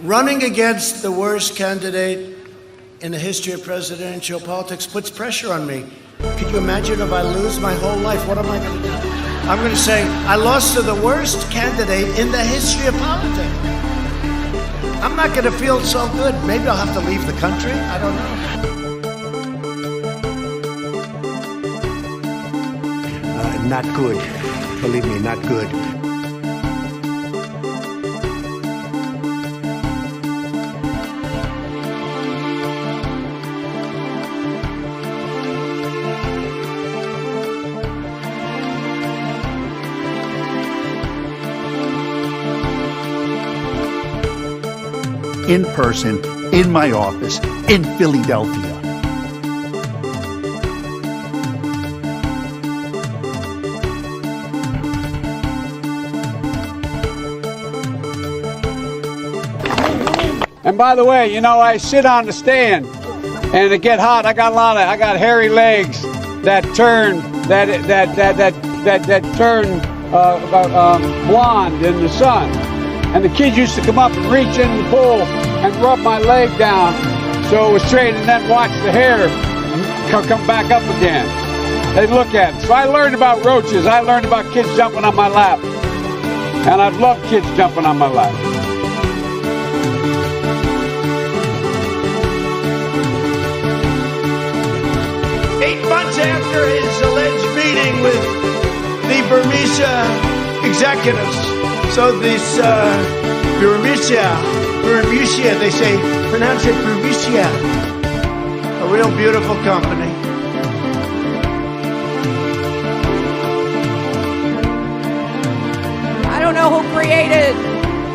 Running against the worst candidate in the history of presidential politics puts pressure on me. Could you imagine if I lose my whole life? What am I going to do? I'm going to say, I lost to the worst candidate in the history of politics. I'm not going to feel so good. Maybe I'll have to leave the country. I don't know. Not good. Believe me, not good. In person, in my office, in Philadelphia. And by the way, you know, I sit on the stand and it get hot. I got hairy legs that turn blonde in the sun. And the kids used to come up and reach in the pool and rub my leg down so it was straight, and then watch the hair come back up again. They'd look at it. So I learned about roaches. I learned about kids jumping on my lap. And I've loved kids jumping on my lap. 8 months after his alleged meeting with the Burmese executives. So this Burmese, they say, pronounce it Burmese. A real beautiful company. I don't know who created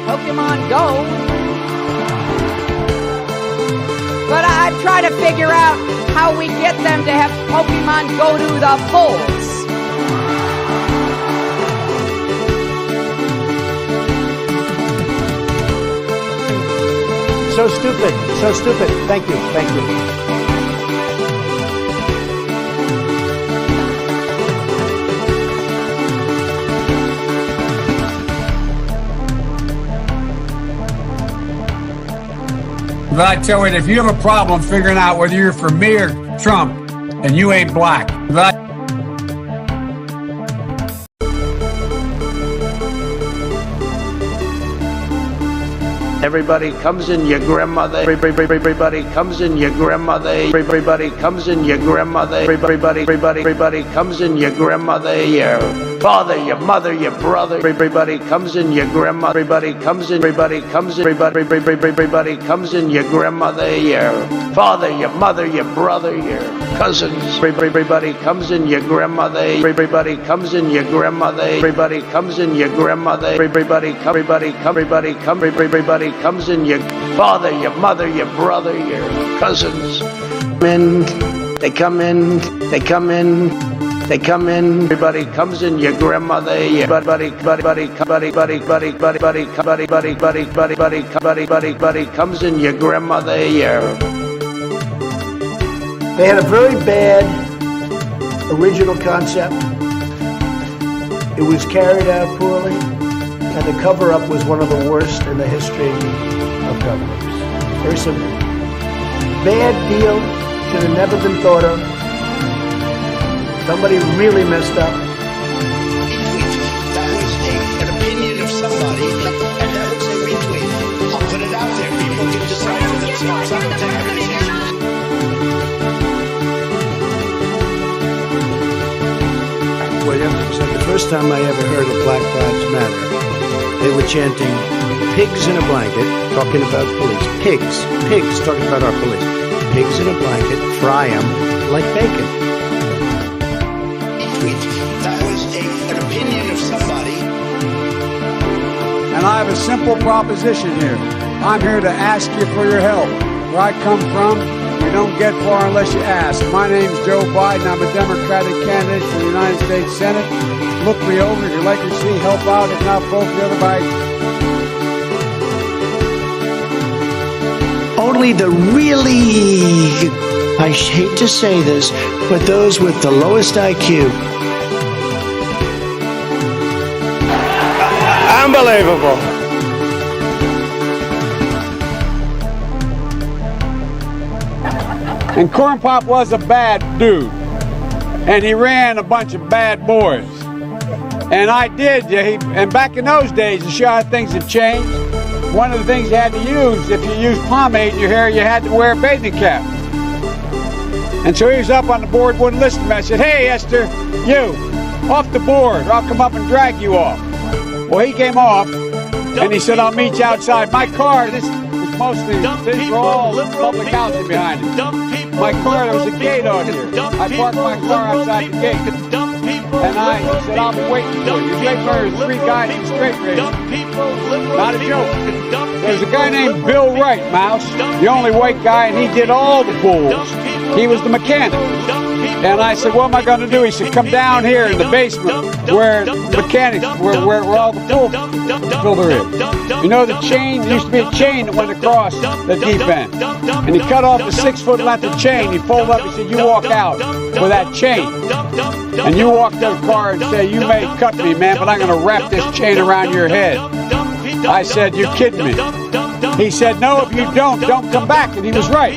Pokemon Go, but I'm trying to figure out how we get them to have Pokemon go to the polls. So stupid, so stupid. Thank you, thank you. But I tell you, if you have a problem figuring out whether you're for me or Trump, and you ain't black. Everybody comes in your grandmother. Everybody comes in your grandmother. Everybody comes in your grandmother. Everybody comes in your grandmother. Your father, your mother, your brother. Everybody comes in your grandmother. Everybody comes in. Everybody comes in. Everybody comes in your grandmother. Your father, your mother, your brother, your cousins. Everybody comes in your grandmother. Everybody comes in your grandmother. Everybody comes in your grandmother. Everybody comes in your father, your mother, your brother, your cousins. They come in. Everybody comes in your grandmother. Everybody comes in your grandmother. They had a very bad original concept. It was carried out poorly. And the cover-up was one of the worst in the history of cover-ups. Very simple. Bad deal, should have never been thought of. Somebody really messed up. That was an opinion of somebody, and that was a retweet. I'll put it out there. People can decide for themselves. I'm taking it. William said the first time I ever heard of Black Lives Matter, they were chanting, pigs in a blanket, talking about police. Pigs, talking about our police. Pigs in a blanket, fry them like bacon. That was an opinion of somebody. And I have a simple proposition here. I'm here to ask you for your help. Where I come from, you don't get far unless you ask. My name's Joe Biden. I'm a Democratic candidate for the United States Senate. Look me over if you'd like to see help out. If not, vote the other way. Only the really, I hate to say this, but those with the lowest IQ. Unbelievable. And Corn Pop was a bad dude. And he ran a bunch of bad boys. And I did. And back in those days, to show how things have changed, one of the things you had to use, if you used pomade in your hair, you had to wear a bathing cap. And so he was up on the board, wouldn't listen to me. I said, hey, Esther, you, off the board, or I'll come up and drag you off. Well, he came off, and he said, I'll meet you outside. My car, this was mostly, these were all public housing behind it. My car, there was a gate on here. I parked my car outside the gate. And he said, I'll be waiting for you. He's waiting for 3 guys in straight race. Not a joke. There's a guy named Bill Wright, Mouse, the only white guy, and he did all the pools. He was the mechanic. And I said, what am I going to do? He said, come down here in the basement where the mechanics, where all the pool filter is. You know the chain? There used to be a chain that went across the deep end. And he cut off the 6-foot length of chain. He folded up and said, you walk out with that chain. And you walk to the car and say, you may cut me, man, but I'm going to wrap this chain around your head. I said, you're kidding me. He said, no, if you don't come back. And he was right.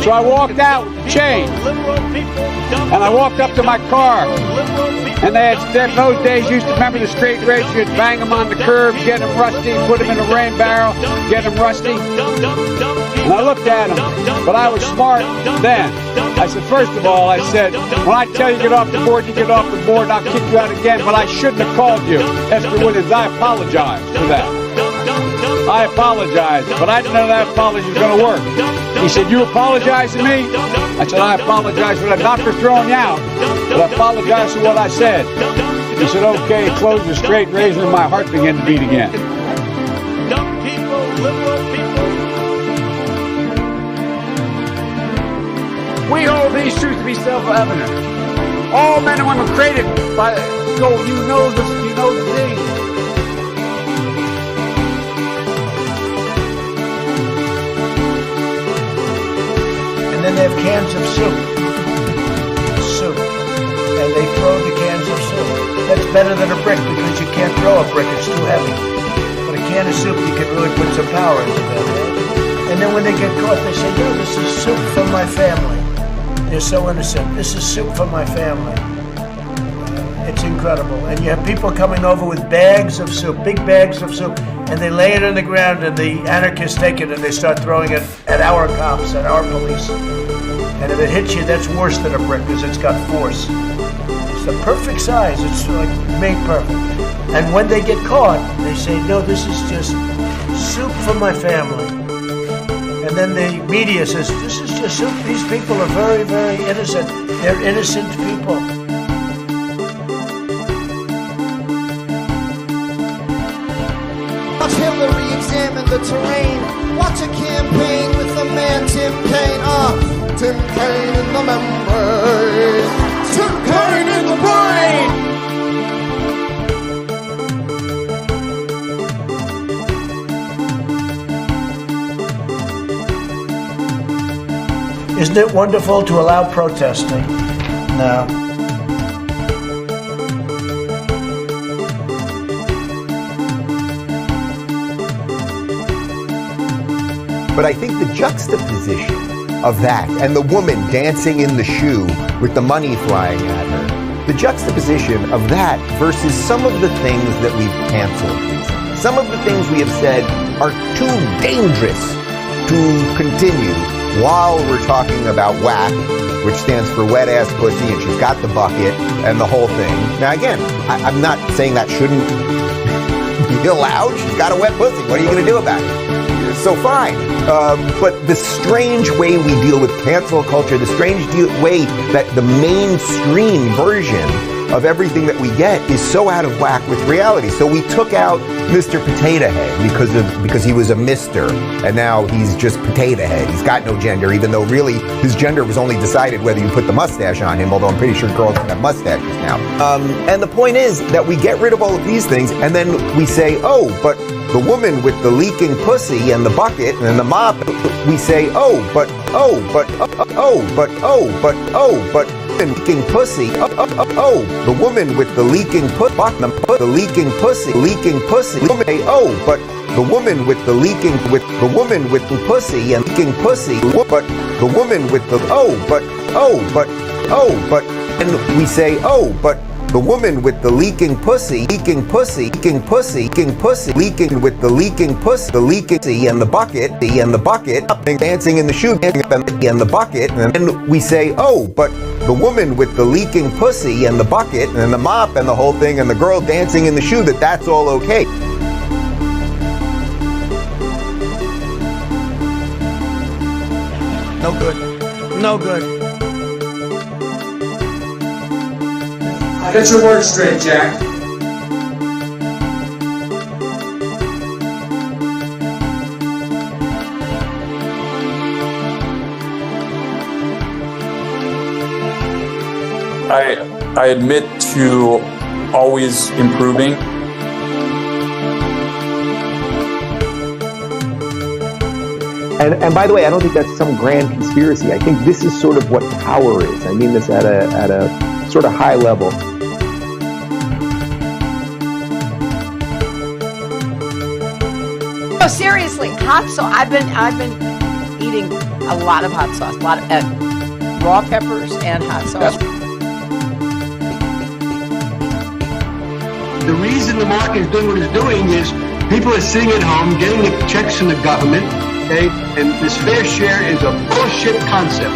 So I walked out with the chain. And I walked up to my car. And they had, in those days, used to remember the straight race. You'd bang them on the curb, get them rusty, put them in a rain barrel, get them rusty. And I looked at him, but I was smart then. I said, first of all, I said, when I tell you to get off the board, you get off the board, and I'll kick you out again, but I shouldn't have called you Esther Williams. I apologize for that. I apologize, but I didn't know that apology was going to work. He said, you apologize to me? I said, I apologize for that, not for throwing you out, but I apologize for what I said. He said, okay, close the straight razor, and my heart began to beat again. We hold these truths to be self-evident. All men and women created by God. You know the thing. And then they have cans of soup. And they throw the cans of soup. That's better than a brick because you can't throw a brick, it's too heavy. But a can of soup, you can really put some power into that, right? And then when they get caught, they say, no, this is soup from my family. They're so innocent. This is soup for my family. It's incredible. And you have people coming over with bags of soup, big bags of soup, and they lay it on the ground, and the anarchists take it and they start throwing it at our cops, at our police. And if it hits you, that's worse than a brick because it's got force. It's the perfect size. It's like made perfect. And when they get caught, they say, no, this is just soup for my family. And then the media says, this is just soup. These people are very, very innocent. They're innocent people. Watch Hillary examine the terrain. Watch a campaign with the man Tim Kaine. Tim Kaine in the membrane. Tim Kaine in the brain. Isn't it wonderful to allow protesting? No. But I think the juxtaposition of that and the woman dancing in the shoe with the money flying at her, the juxtaposition of that versus some of the things that we've canceled recently, some of the things we have said are too dangerous to continue while we're talking about WAC, which stands for wet ass pussy, and she's got the bucket and the whole thing. Now again, I'm not saying that shouldn't be allowed. She's got a wet pussy. What are you going to do about it? So fine. But the strange way we deal with cancel culture, the strange way that the mainstream version of everything that we get is so out of whack with reality. So we took out Mr. Potato Head because he was a Mr. and now he's just Potato Head. He's got no gender, even though really his gender was only decided whether you put the mustache on him, although I'm pretty sure girls have mustaches now. And the point is that we get rid of all of these things and then we say, oh, but the woman with the leaking pussy and the bucket and the mop, we say, the leaking pussy, the woman with the leaking pussy, the leaking pussy, the woman with the leaking, with the woman with the pussy and leaking pussy, but the woman with the, and we say, oh, but the woman with the leaking pussy, leaking with the leaking pussy, the leaking and the bucket, dancing in the shoe, and the bucket, and we say, oh, but the woman with the leaking pussy and the bucket and the mop and the whole thing and the girl dancing in the shoe, that's all okay. No good. No good. Get your words straight, Jack. I admit to always improving. And by the way, I don't think that's some grand conspiracy. I think this is sort of what power is. I mean this at a sort of high level. No, seriously, hot sauce. I've been eating a lot of hot sauce, a lot of raw peppers and hot sauce. The reason the market is doing what it's doing is people are sitting at home getting the checks from the government, okay? And this fair share is a bullshit concept.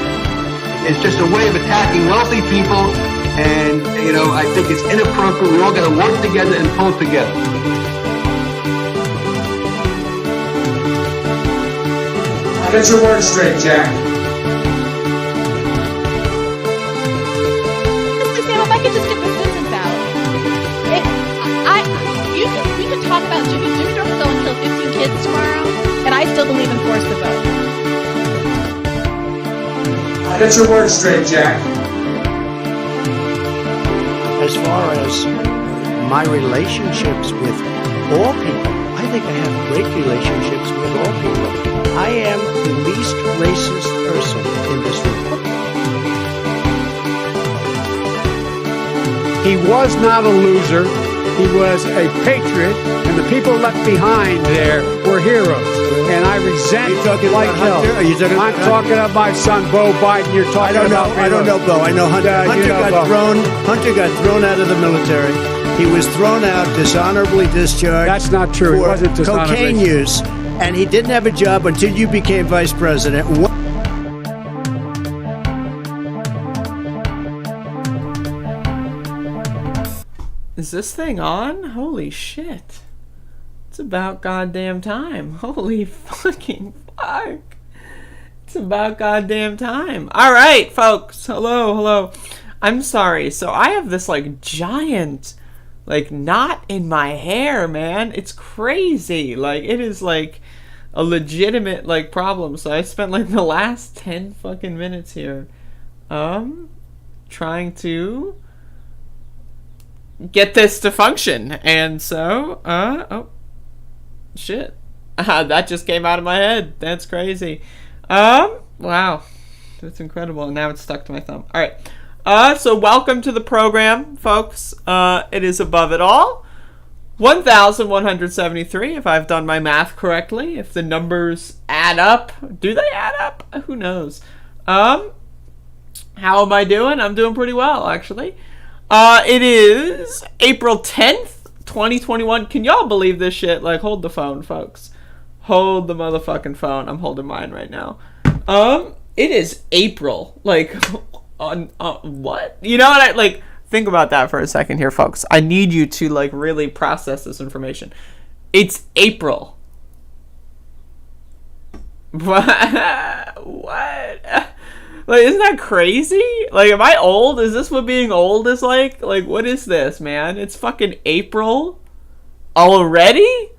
It's just a way of attacking wealthy people, and I think it's inappropriate. We all got to work together and pull together. Get your words straight, Jack. Sam, if I could just get this sentence out. We could talk about Jimmy Doomer will go and kill 15 kids tomorrow, and I still believe in force the vote. Get your words straight, Jack. As far as my relationships with all people, I think I have great relationships with all people. I am the least racist person in this room. He was not a loser. He was a patriot, and the people left behind there were heroes. And I resent like hell. I'm talking about my son, Bo Biden. You're talking about I don't know, Bo. I know Hunter. Hunter got thrown out of the military. He was thrown out, dishonorably discharged. That's not true. It wasn't dishonorably. Cocaine use. And he didn't have a job until you became vice president. Is this thing on? Holy shit. It's about goddamn time. Holy fucking fuck. It's about goddamn time. Alright, folks. Hello. I'm sorry. So I have this giant knot in my hair, man. It's crazy. It is a legitimate problem. So I spent the last 10 fucking minutes here trying to get this to function. And so oh shit. That just came out of my head. That's crazy. Wow. That's incredible. And now it's stuck to my thumb. All right. So welcome to the program, folks. It is above it all. 1,173, if I've done my math correctly. If the numbers add up. Do they add up? Who knows? How am I doing? I'm doing pretty well, actually. It is April 10th, 2021. Can y'all believe this shit? Hold the phone, folks. Hold the motherfucking phone. I'm holding mine right now. It is April. On what? You know what? Think about that for a second here, folks. I need you to really process this information. It's April. What? Isn't that crazy? Am I old? Is this what being old is like? What is this, man? It's fucking April already?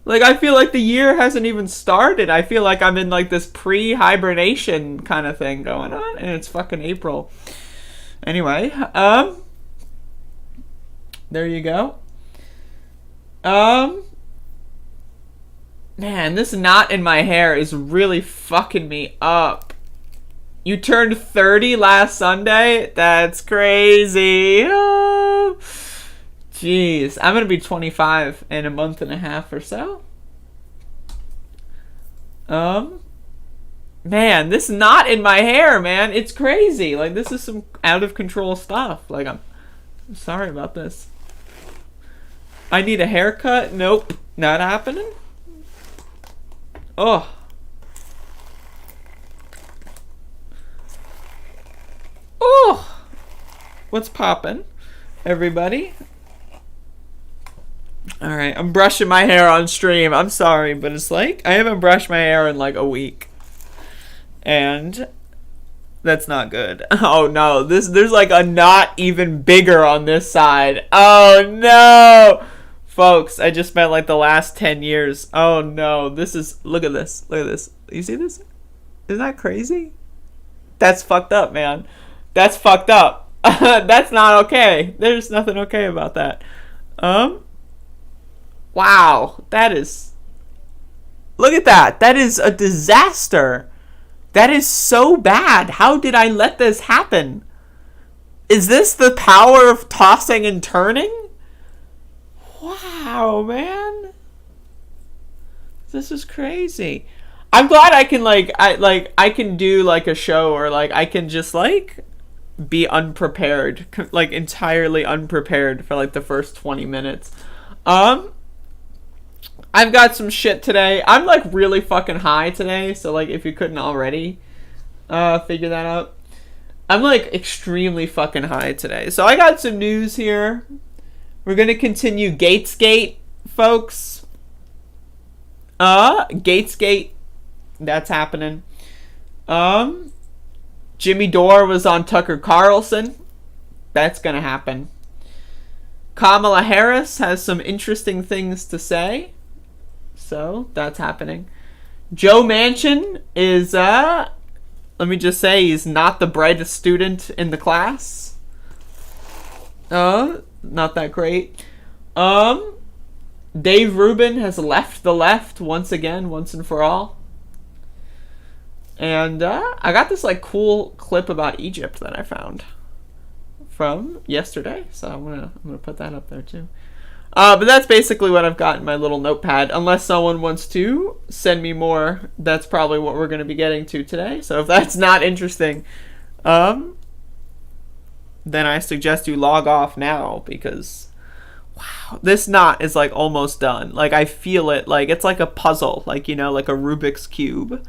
I feel like the year hasn't even started. I feel like I'm in this pre-hibernation kind of thing going on, and it's fucking April. Anyway, there you go. Man, this knot in my hair is really fucking me up. You turned 30 last Sunday? That's crazy. Oh. Jeez, I'm going to be 25 in a month and a half or so. Man, this knot in my hair, man. It's crazy. Like, this is some out of control stuff. Like, I'm sorry about this. I need a haircut. Nope. Not happening. Oh. Oh. What's poppin', everybody? Alright, I'm brushing my hair on stream. I'm sorry, but it's like, I haven't brushed my hair in like a week. And that's not good. Oh no, there's like a knot even bigger on this side. Oh no! Folks, I just spent like the last 10 years. Oh no, this is, look at this. Look at this. You see this? Isn't that crazy? That's fucked up, man. That's fucked up. That's not okay. There's nothing okay about that. Wow, that is, look at that. That is a disaster. That is so bad. How did I let this happen? Is this the power of tossing and turning? Wow, man. This is crazy. I'm glad I can I can do like a show, or like I can just like be unprepared, like entirely unprepared for like the first 20 minutes. I've got some shit today. I'm like really fucking high today, so like if you couldn't already figure that out, I'm like extremely fucking high today. So I got some news here. We're gonna continue Gatesgate, folks. Gatesgate, that's happening. Jimmy Dore was on Tucker Carlson. That's gonna happen. Kamala Harris has some interesting things to say. So, that's happening. Joe Manchin is, let me just say, he's not the brightest student in the class. Not that great. Dave Rubin has left the left once again, once and for all. And, I got this, like, cool clip about Egypt that I found from yesterday. So, I'm gonna put that up there, too. But that's basically what I've got in my little notepad. Unless someone wants to send me more, that's probably what we're going to be getting to today. So if that's not interesting, then I suggest you log off now, because, wow, this knot is like almost done. Like, I feel it. Like, it's like a puzzle, like, you know, like a Rubik's Cube.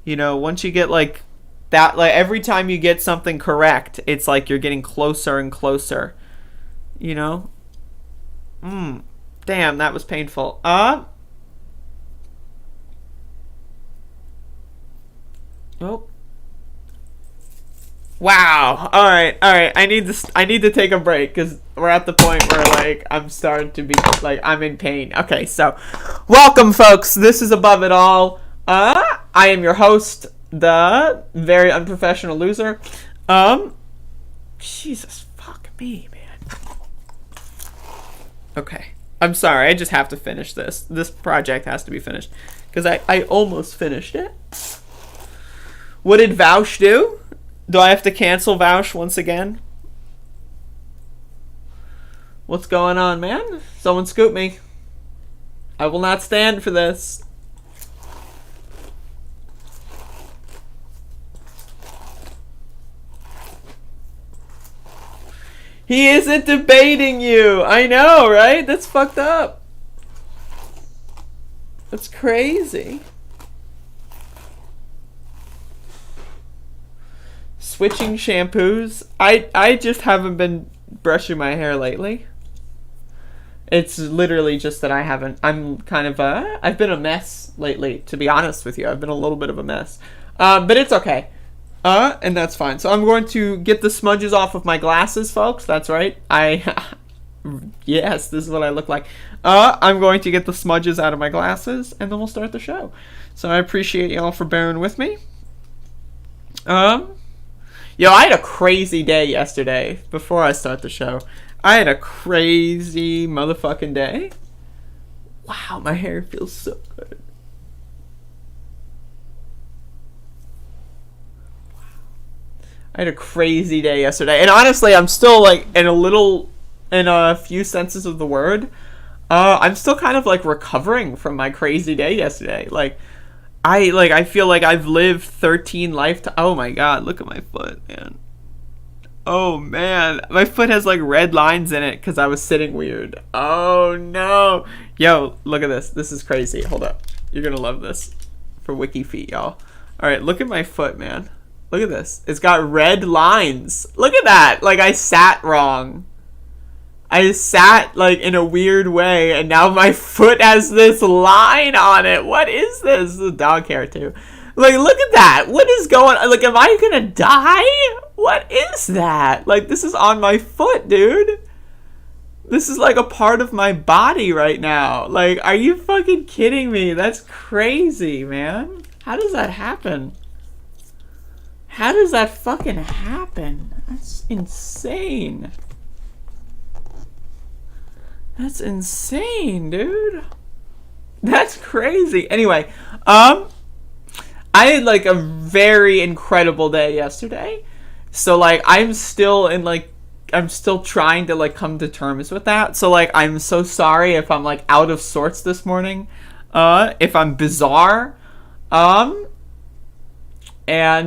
You know, once you get like that, like every time you get something correct, it's like you're getting closer and closer, you know? Damn, that was painful. Oh. Wow. All right. I need to take a break, because we're at the point where like I'm starting to be like I'm in pain. Okay, so welcome, folks. This is Above It All. I am your host, the very unprofessional loser. Jesus fuck me, man. Okay, I'm sorry, I just have to finish this. This project has to be finished, because I almost finished it. What did Vouch do? Do I have to cancel Vouch once again? What's going on, man? Someone scoop me. I will not stand for this. He isn't debating you. I know, right? That's fucked up. That's crazy. Switching shampoos. I just haven't been brushing my hair lately. It's literally just that I'm kind of I've been a mess lately, to be honest with you. I've been a little bit of a mess. But it's okay. And that's fine. So I'm going to get the smudges off of my glasses, folks. That's right. Yes, this is what I look like. I'm going to get the smudges out of my glasses, and then we'll start the show. So I appreciate y'all for bearing with me. Yo, I had a crazy day yesterday. Before I start the show, I had a crazy motherfucking day. Wow, my hair feels so good. I had a crazy day yesterday, and honestly, I'm still like in a few senses of the word, I'm still kind of like recovering from my crazy day yesterday. Like, I feel like I've lived 13 lifetimes. Oh my god, look at my foot, man. Oh man, my foot has like red lines in it because I was sitting weird. Oh no. Yo, look at this. This is crazy. Hold up. You're gonna love this. For Wiki Feet, y'all. Alright, look at my foot, man. Look at this. It's got red lines. Look at that. Like I sat wrong. I sat like in a weird way and now my foot has this line on it. What is this? This is dog hair too. Like, look at that. What is going on? Like, am I gonna die? What is that? Like, this is on my foot, dude. This is like a part of my body right now. Like, are you fucking kidding me? That's crazy, man. How does that happen? How does that fucking happen? That's insane. That's insane, dude. That's crazy. Anyway, I had like a very incredible day yesterday. So like I'm still trying to like come to terms with that. So like I'm so sorry if I'm like out of sorts this morning. If I'm bizarre. And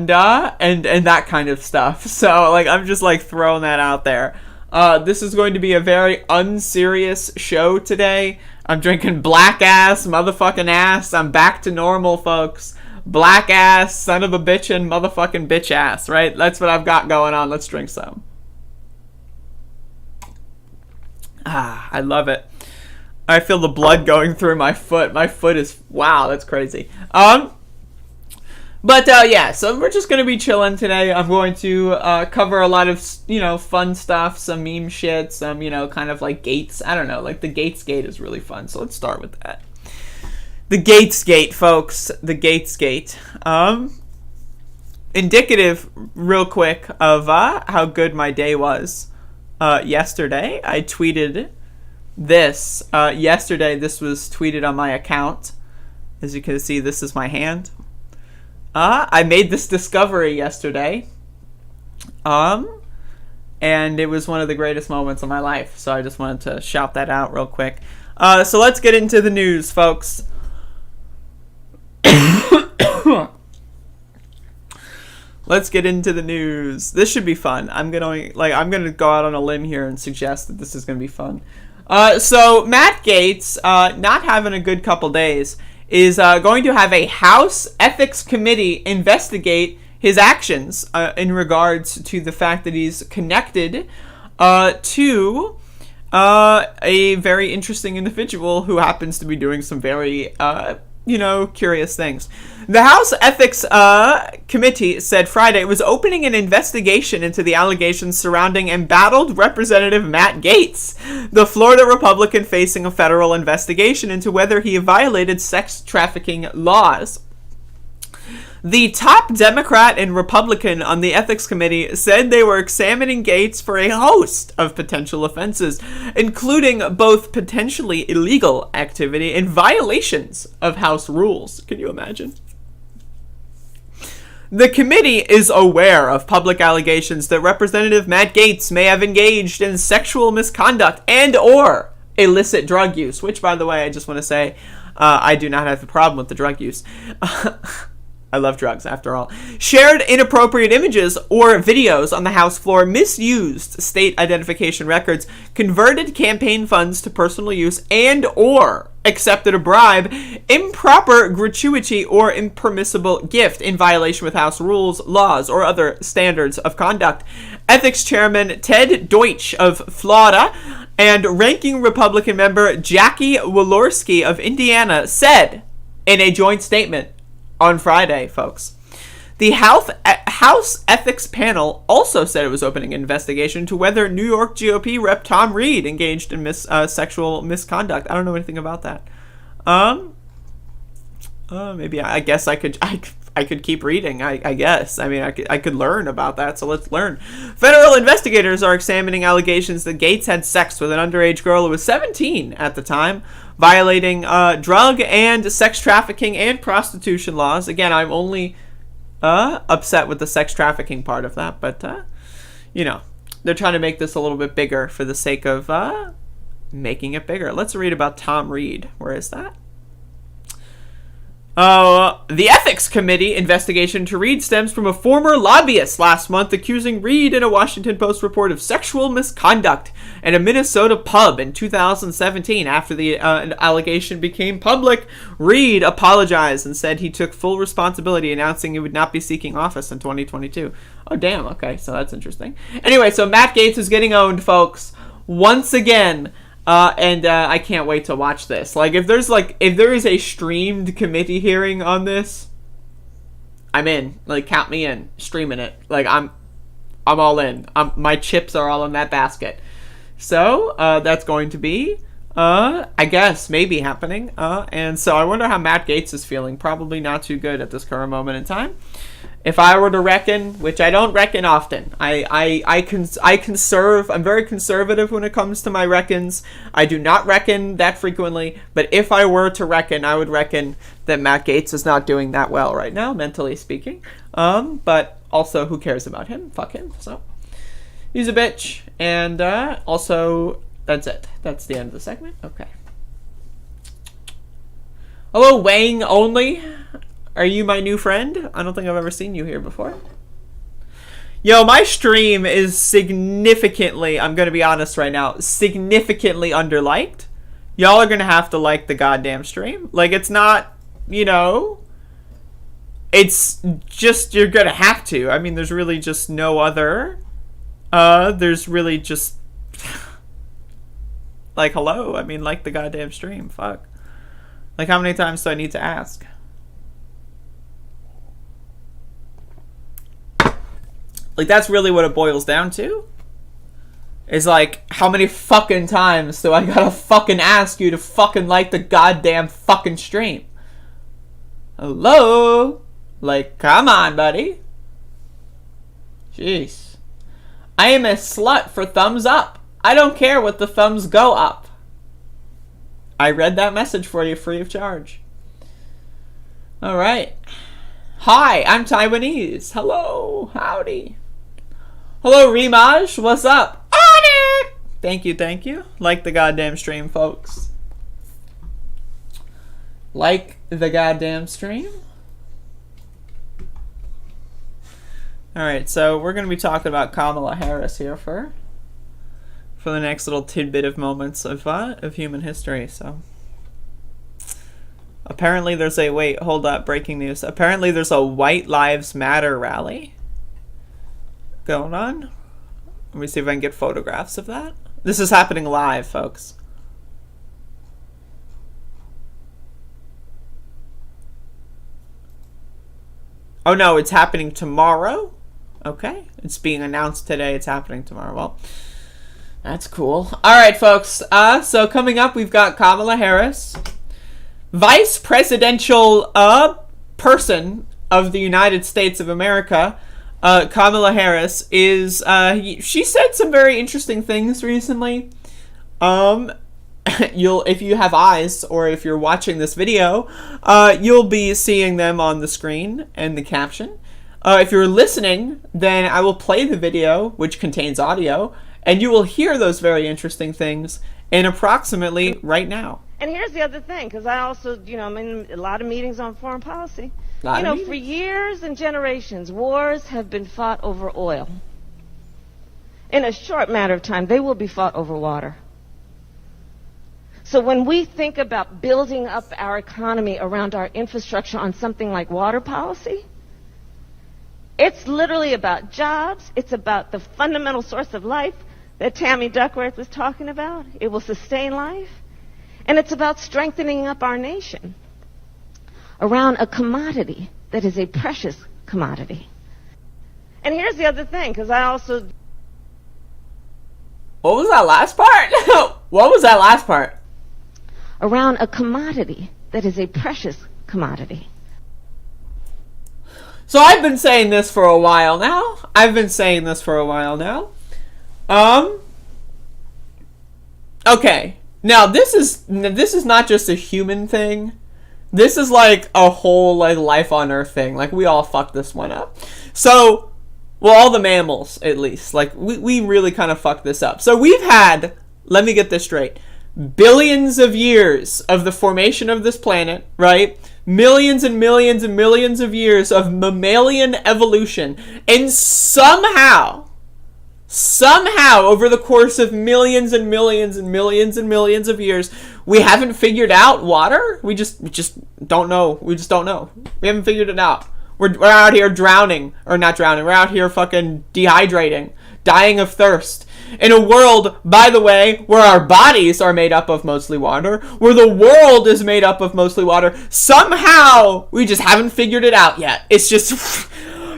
that kind of stuff. So like I'm just like throwing that out there. This is going to be a very unserious show today. I'm drinking black ass, motherfucking ass. I'm back to normal, folks. Black ass, son of a bitchin', motherfucking bitch ass, right? That's what I've got going on. Let's drink some. I love it. I feel the blood going through my foot. My foot is, wow, that's crazy. But yeah, so we're just gonna be chilling today. I'm going to cover a lot of, fun stuff, some meme shit, some, kind of like Gates. I don't know, like the Gates Gate is really fun. So let's start with that. The Gates Gate, folks. The Gates Gate. Indicative, real quick, of how good my day was yesterday. I tweeted this yesterday. This was tweeted on my account. As you can see, this is my hand. I made this discovery yesterday. And it was one of the greatest moments of my life. So I just wanted to shout that out real quick. So let's get into the news, folks. Let's get into the news. This should be fun. I'm gonna go out on a limb here and suggest that this is gonna be fun. So Matt Gaetz, not having a good couple days, is going to have a House Ethics Committee investigate his actions in regards to the fact that he's connected to a very interesting individual who happens to be doing some very curious things. The House Ethics Committee said Friday it was opening an investigation into the allegations surrounding embattled Representative Matt Gaetz, the Florida Republican facing a federal investigation into whether he violated sex trafficking laws. The top Democrat and Republican on the Ethics Committee said they were examining Gaetz for a host of potential offenses, including both potentially illegal activity and violations of House rules. Can you imagine? The committee is aware of public allegations that Representative Matt Gaetz may have engaged in sexual misconduct and or illicit drug use, which, by the way, I just want to say, I do not have a problem with the drug use. I love drugs, after all. Shared inappropriate images or videos on the House floor, misused state identification records, converted campaign funds to personal use, and or accepted a bribe, improper gratuity, or impermissible gift in violation with House rules, laws, or other standards of conduct. Ethics Chairman Ted Deutsch of Florida and Ranking Republican member Jackie Walorski of Indiana said in a joint statement on Friday, folks. The House Ethics Panel also said it was opening an investigation into whether New York GOP Rep. Tom Reed engaged in sexual misconduct. I don't know anything about that. Maybe I guess I could keep reading. I guess. I mean, I could learn about that. So let's learn. Federal investigators are examining allegations that Gaetz had sex with an underage girl who was 17 at the time, violating drug and sex trafficking and prostitution laws. Again, I'm only upset with the sex trafficking part of that, but they're trying to make this a little bit bigger for the sake of making it bigger. Let's read about Tom Reed. Where is that? The Ethics Committee investigation into Reid stems from a former lobbyist last month accusing Reid in a Washington Post report of sexual misconduct in a Minnesota pub in 2017. After the allegation became public, Reid apologized and said he took full responsibility, announcing he would not be seeking office in 2022. Oh, damn. Okay, so that's interesting. Anyway, so Matt Gaetz is getting owned, folks, once again. And I can't wait to watch this. Like, if there is a streamed committee hearing on this, I'm in. Like, count me in. Streaming it. Like, I'm all in. My chips are all in that basket. So, that's going to be, I guess, maybe happening. And so I wonder how Matt Gaetz is feeling. Probably not too good at this current moment in time. If I were to reckon, which I don't reckon often, I conserve. I'm very conservative when it comes to my reckons. I do not reckon that frequently, but if I were to reckon, I would reckon that Matt Gaetz is not doing that well right now, mentally speaking. But also, who cares about him? Fuck him. So, he's a bitch. And also, that's it. That's the end of the segment. Okay. Hello, Wang Only. Are you my new friend? I don't think I've ever seen you here before. Yo, my stream is significantly, I'm going to be honest right now, significantly underliked. Y'all are going to have to like the goddamn stream. Like, it's not, you know, it's just, you're going to have to. I mean, there's really just no other, there's really just, like, hello. I mean, like the goddamn stream. Fuck. Like, how many times do I need to ask? Like, that's really what it boils down to. Is like, how many fucking times do I gotta fucking ask you to fucking like the goddamn fucking stream? Hello? Like, come on, buddy. Jeez. I am a slut for thumbs up. I don't care what the thumbs go up. I read that message for you free of charge. Alright. Hi, I'm Taiwanese. Hello. Howdy. Hello, Remaj. What's up? On it! Thank you, thank you. Like the goddamn stream, folks. Like the goddamn stream. Alright, so we're going to be talking about Kamala Harris here for the next little tidbit of moments of human history, so. Apparently there's a, wait, hold up, breaking news. Apparently there's a White Lives Matter rally going on. Let me see if I can get photographs of that. This is happening live, folks. Oh no, it's happening tomorrow? Okay, it's being announced today, it's happening tomorrow. Well, that's cool. Alright, folks, so coming up, we've got Kamala Harris, vice presidential person of the United States of America. Kamala Harris is, she said some very interesting things recently. If you have eyes, or if you're watching this video, you'll be seeing them on the screen and the caption. If you're listening, then I will play the video, which contains audio, and you will hear those very interesting things in approximately right now. And here's the other thing, because I also, I'm in a lot of meetings on foreign policy. For years and generations, wars have been fought over oil. In a short matter of time, they will be fought over water. So when we think about building up our economy around our infrastructure on something like water policy, it's literally about jobs. It's about the fundamental source of life that Tammy Duckworth was talking about. It will sustain life. And it's about strengthening up our nation around a commodity that is a precious commodity. And here's the other thing, because I also... What was that last part? What was that last part? Around a commodity that is a precious commodity. So I've been saying this for a while now. Okay. Now this is not just a human thing. This is like a whole like life on Earth thing. Like we all fucked this one up. So, well, all the mammals at least. Like we really kind of fucked this up. So we've had, let me get this straight. billions of years of the formation of this planet, right? Millions and millions and millions of years of mammalian evolution, and somehow over the course of millions and millions and millions and millions of years, we haven't figured out water. We just don't know. We just don't know. We haven't figured it out. We're out here drowning, or not drowning. We're out here fucking dehydrating, dying of thirst. In a world, by the way, where our bodies are made up of mostly water, where the world is made up of mostly water, somehow we just haven't figured it out yet. It's just,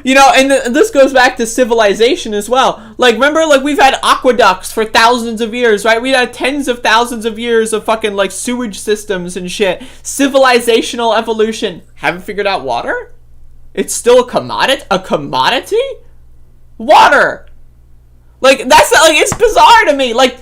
you know, and this goes back to civilization as well. Like, remember, like, we've had aqueducts for thousands of years, right? We've had tens of thousands of years of fucking, like, sewage systems and shit. Civilizational evolution. Haven't figured out water? It's still a commodity? A commodity? Water! Like, that's, like, it's bizarre to me. Like,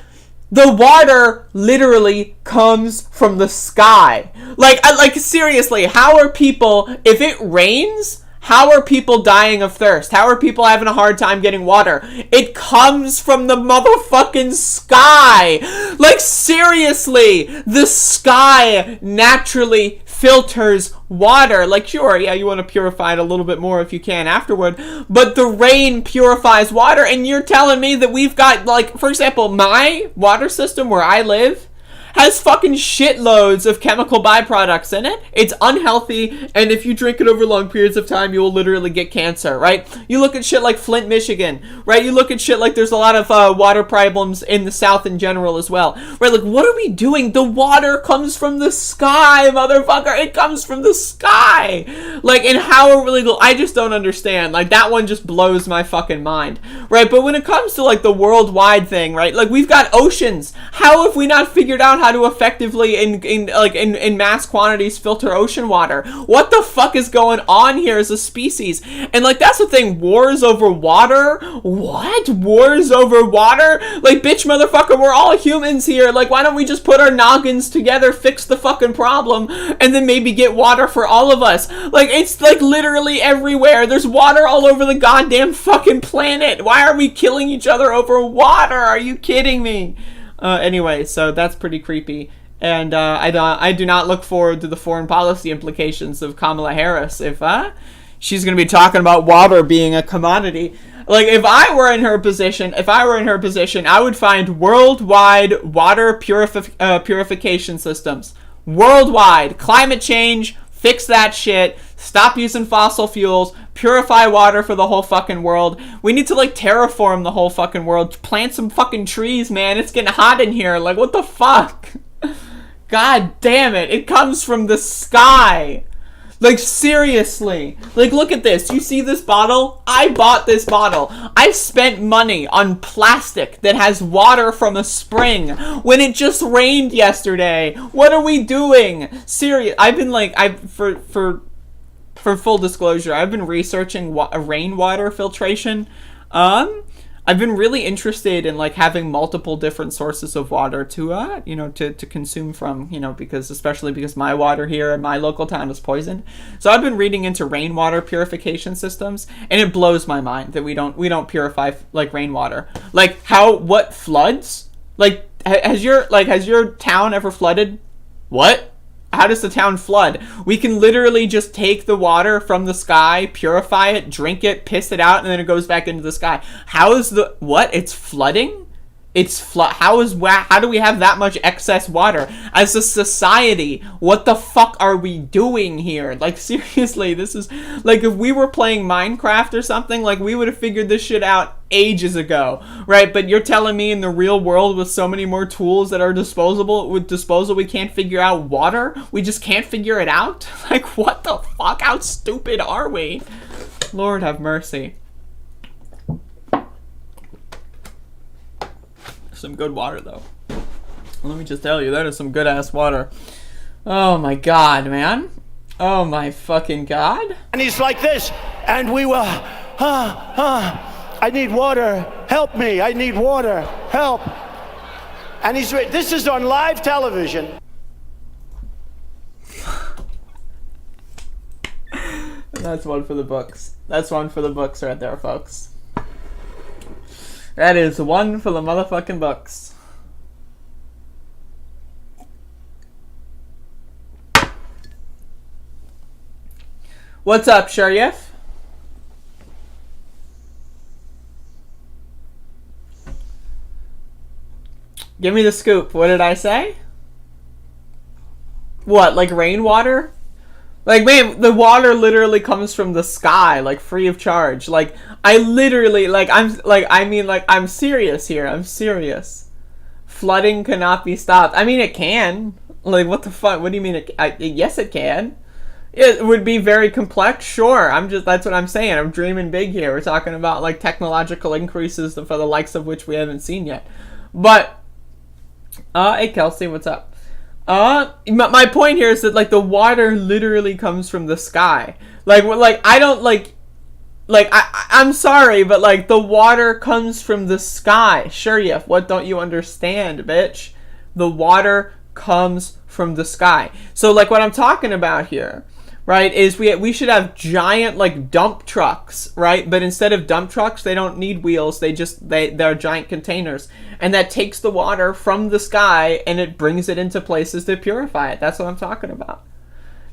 the water literally comes from the sky. Like, seriously, how are people, if it rains, how are people dying of thirst? How are people having a hard time getting water? It comes from the motherfucking sky. Like, seriously, the sky naturally filters water. Like, sure, yeah, you want to purify it a little bit more if you can afterward, but the rain purifies water, and you're telling me that we've got, like, for example, my water system where I live has fucking shitloads of chemical byproducts in it. It's unhealthy, and if you drink it over long periods of time, you will literally get cancer, right? You look at shit like Flint, Michigan, right? You look at shit like there's a lot of water problems in the South in general as well, right? Like, what are we doing? The water comes from the sky, motherfucker. It comes from the sky. Like, and how are we legal? I just don't understand. Like, that one just blows my fucking mind, right? But when it comes to, like, the worldwide thing, right? Like, we've got oceans. How have we not figured out how to effectively in mass quantities filter ocean water? What the fuck is going on here as a species? And, like, that's the thing, wars over water? What? Wars over water? Like, bitch, motherfucker, we're all humans here. Like, why don't we just put our noggins together, fix the fucking problem, and then maybe get water for all of us? Like, it's, like, literally everywhere. There's water all over the goddamn fucking planet. Why are we killing each other over water? Are you kidding me? Anyway, so that's pretty creepy, and I do not look forward to the foreign policy implications of Kamala Harris if she's going to be talking about water being a commodity. Like, if I were in her position, I would find worldwide water purification systems. Worldwide. Climate change, fix that shit, stop using fossil fuels, purify water for the whole fucking world. We need to, like, terraform the whole fucking world. Plant some fucking trees, man. It's getting hot in here. Like, what the fuck? God damn it. It comes from the sky. Like, seriously. Like, look at this. You see this bottle? I bought this bottle. I spent money on plastic that has water from a spring when it just rained yesterday. What are we doing? Serious. I've been, like, for full disclosure, I've been researching rainwater filtration. I've been really interested in, like, having multiple different sources of water to, you know, to consume from, you know, especially because my water here in my local town is poisoned. So I've been reading into rainwater purification systems, and it blows my mind that we don't purify, like, rainwater. Like, what floods? Like, has your town ever flooded? What? How does the town flood? We can literally just take the water from the sky, purify it, drink it, piss it out, and then it goes back into the sky. How is what? It's flooding? How do we have that much excess water? As a society, what the fuck are we doing here? Like, seriously, this is, like, if we were playing Minecraft or something, like, we would have figured this shit out ages ago, right? But you're telling me in the real world with so many more tools that are disposable, we can't figure out water? We just can't figure it out? Like, what the fuck? How stupid are we? Lord have mercy. Some good water, though. Let me just tell you, that is some good ass water. Oh my god, man. Oh my fucking god. And he's like this, and we will, I need water, help me, I need water, help. And this is on live television. That's one for the books. That's one for the books right there, folks. That is one for the motherfucking books. What's up, Sharif? Give me the scoop. What did I say? What, like rainwater? Like, man, the water literally comes from the sky, like, free of charge. Like, I literally, I'm serious here. I'm serious. Flooding cannot be stopped. I mean, it can. Like, what the fuck? What do you mean? Yes, it can. It would be very complex, sure. That's what I'm saying. I'm dreaming big here. We're talking about, like, technological increases for the likes of which we haven't seen yet. But, hey, Kelsey, what's up? My point here is that, like, the water literally comes from the sky. I'm sorry, but, like, the water comes from the sky. Sure, yeah, what don't you understand, bitch? The water comes from the sky. So, like, what I'm talking about here, right, is we should have giant, like, dump trucks, right? But instead of dump trucks, they don't need wheels. They're giant containers. And that takes the water from the sky and it brings it into places to purify it. That's what I'm talking about.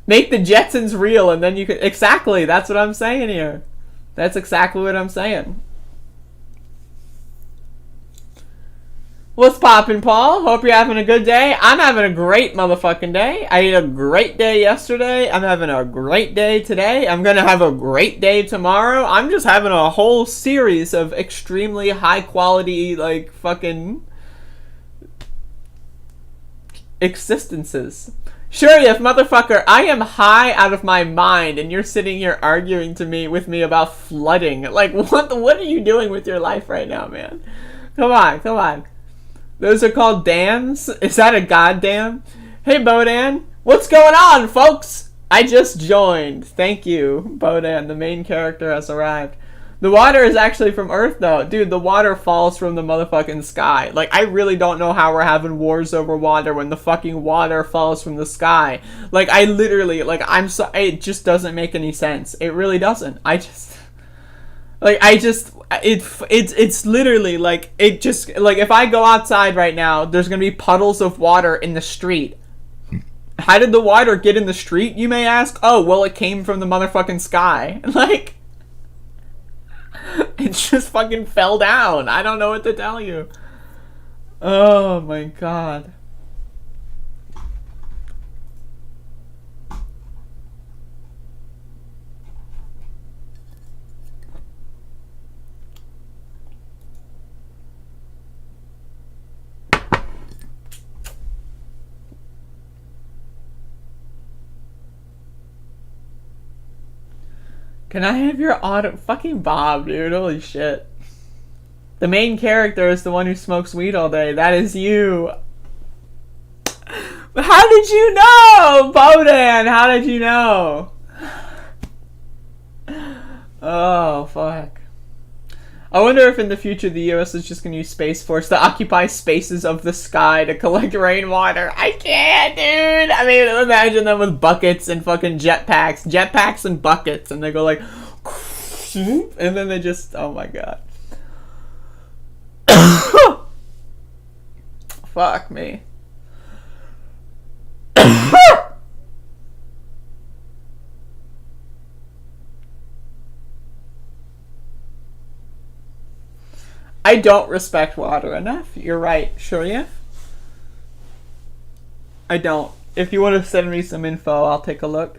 Make the Jetsons real and then you can... Exactly, that's what I'm saying here. That's exactly what I'm saying. What's poppin', Paul? Hope you're having a good day. I'm having a great motherfucking day. I had a great day yesterday. I'm having a great day today. I'm gonna have a great day tomorrow. I'm just having a whole series of extremely high quality, like, fucking existences. Sure, yes, motherfucker, I am high out of my mind and you're sitting here arguing with me about flooding. Like, what are you doing with your life right now, man? Come on. Those are called dams? Is that a goddamn? Hey, Bodan. What's going on, folks? I just joined. Thank you, Bodan. The main character has arrived. The water is actually from Earth, though. Dude, the water falls from the motherfucking sky. Like, I really don't know how we're having wars over water when the fucking water falls from the sky. Like, I literally, like, I'm so... It just doesn't make any sense. It really doesn't. It's literally, like, it just, like, if I go outside right now, there's gonna be puddles of water in the street. How did the water get in the street, you may ask? Oh, well, it came from the motherfucking sky. Like, it just fucking fell down. I don't know what to tell you. Oh, my God. Can I have your auto... Fucking Bob, dude. Holy shit. The main character is the one who smokes weed all day. That is you. How did you know, Bodan? How did you know? Oh, fuck. I wonder if in the future the US is just going to use Space Force to occupy spaces of the sky to collect rainwater. I can't, dude. I mean, imagine them with buckets and fucking jetpacks and buckets, and they go like, and then they just, oh my God. Fuck me. I don't respect water enough. You're right, Shuria. I don't. If you want to send me some info, I'll take a look.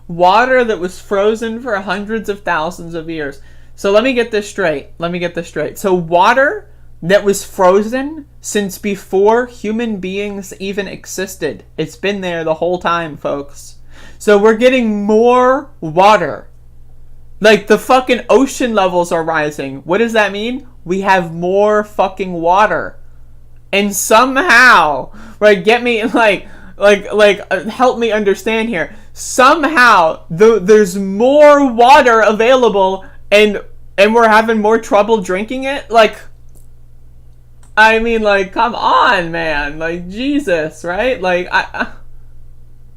Water that was frozen for hundreds of thousands of years. So let me get this straight. So water that was frozen since before human beings even existed. It's been there the whole time, folks. So we're getting more water. Like, the fucking ocean levels are rising. What does that mean? We have more fucking water. And somehow, right, get me, help me understand here. Somehow, there's more water available and we're having more trouble drinking it? Like, I mean, like, come on, man. Like, Jesus, right? Like,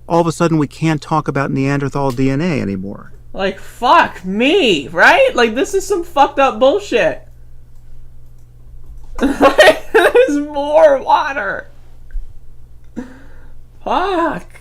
all of a sudden we can't talk about Neanderthal DNA anymore. Like, fuck me, right? Like, this is some fucked up bullshit. This is more water? Fuck.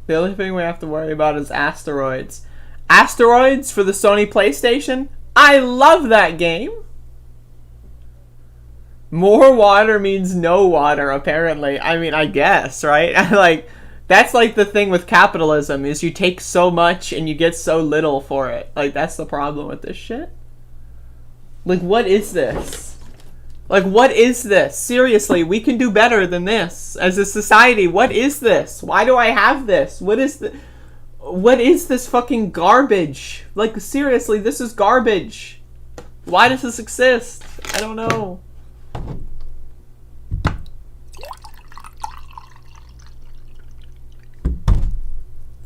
The only thing we have to worry about is asteroids. Asteroids for the Sony PlayStation? I love that game. More water means no water, apparently. I mean, I guess, right? Like, that's like the thing with capitalism, is you take so much and you get so little for it. Like, that's the problem with this shit. Like, what is this? Like, what is this? Seriously, we can do better than this. As a society, what is this? Why do I have this? What is this fucking garbage? Like, seriously, this is garbage. Why does this exist? I don't know.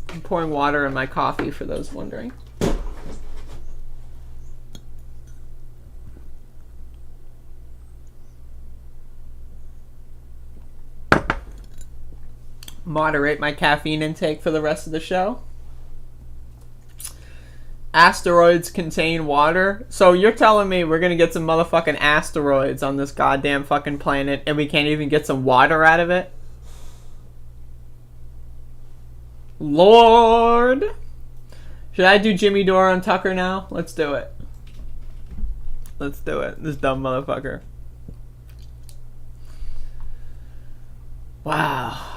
I'm pouring water in my coffee, for those wondering. Moderate my caffeine intake for the rest of the show. Asteroids contain water. So you're telling me we're gonna get some motherfucking asteroids on this goddamn fucking planet and we can't even get some water out of it? Lord. Should I do Jimmy Dore on Tucker now? Let's do it. Let's do it. This dumb motherfucker. Wow.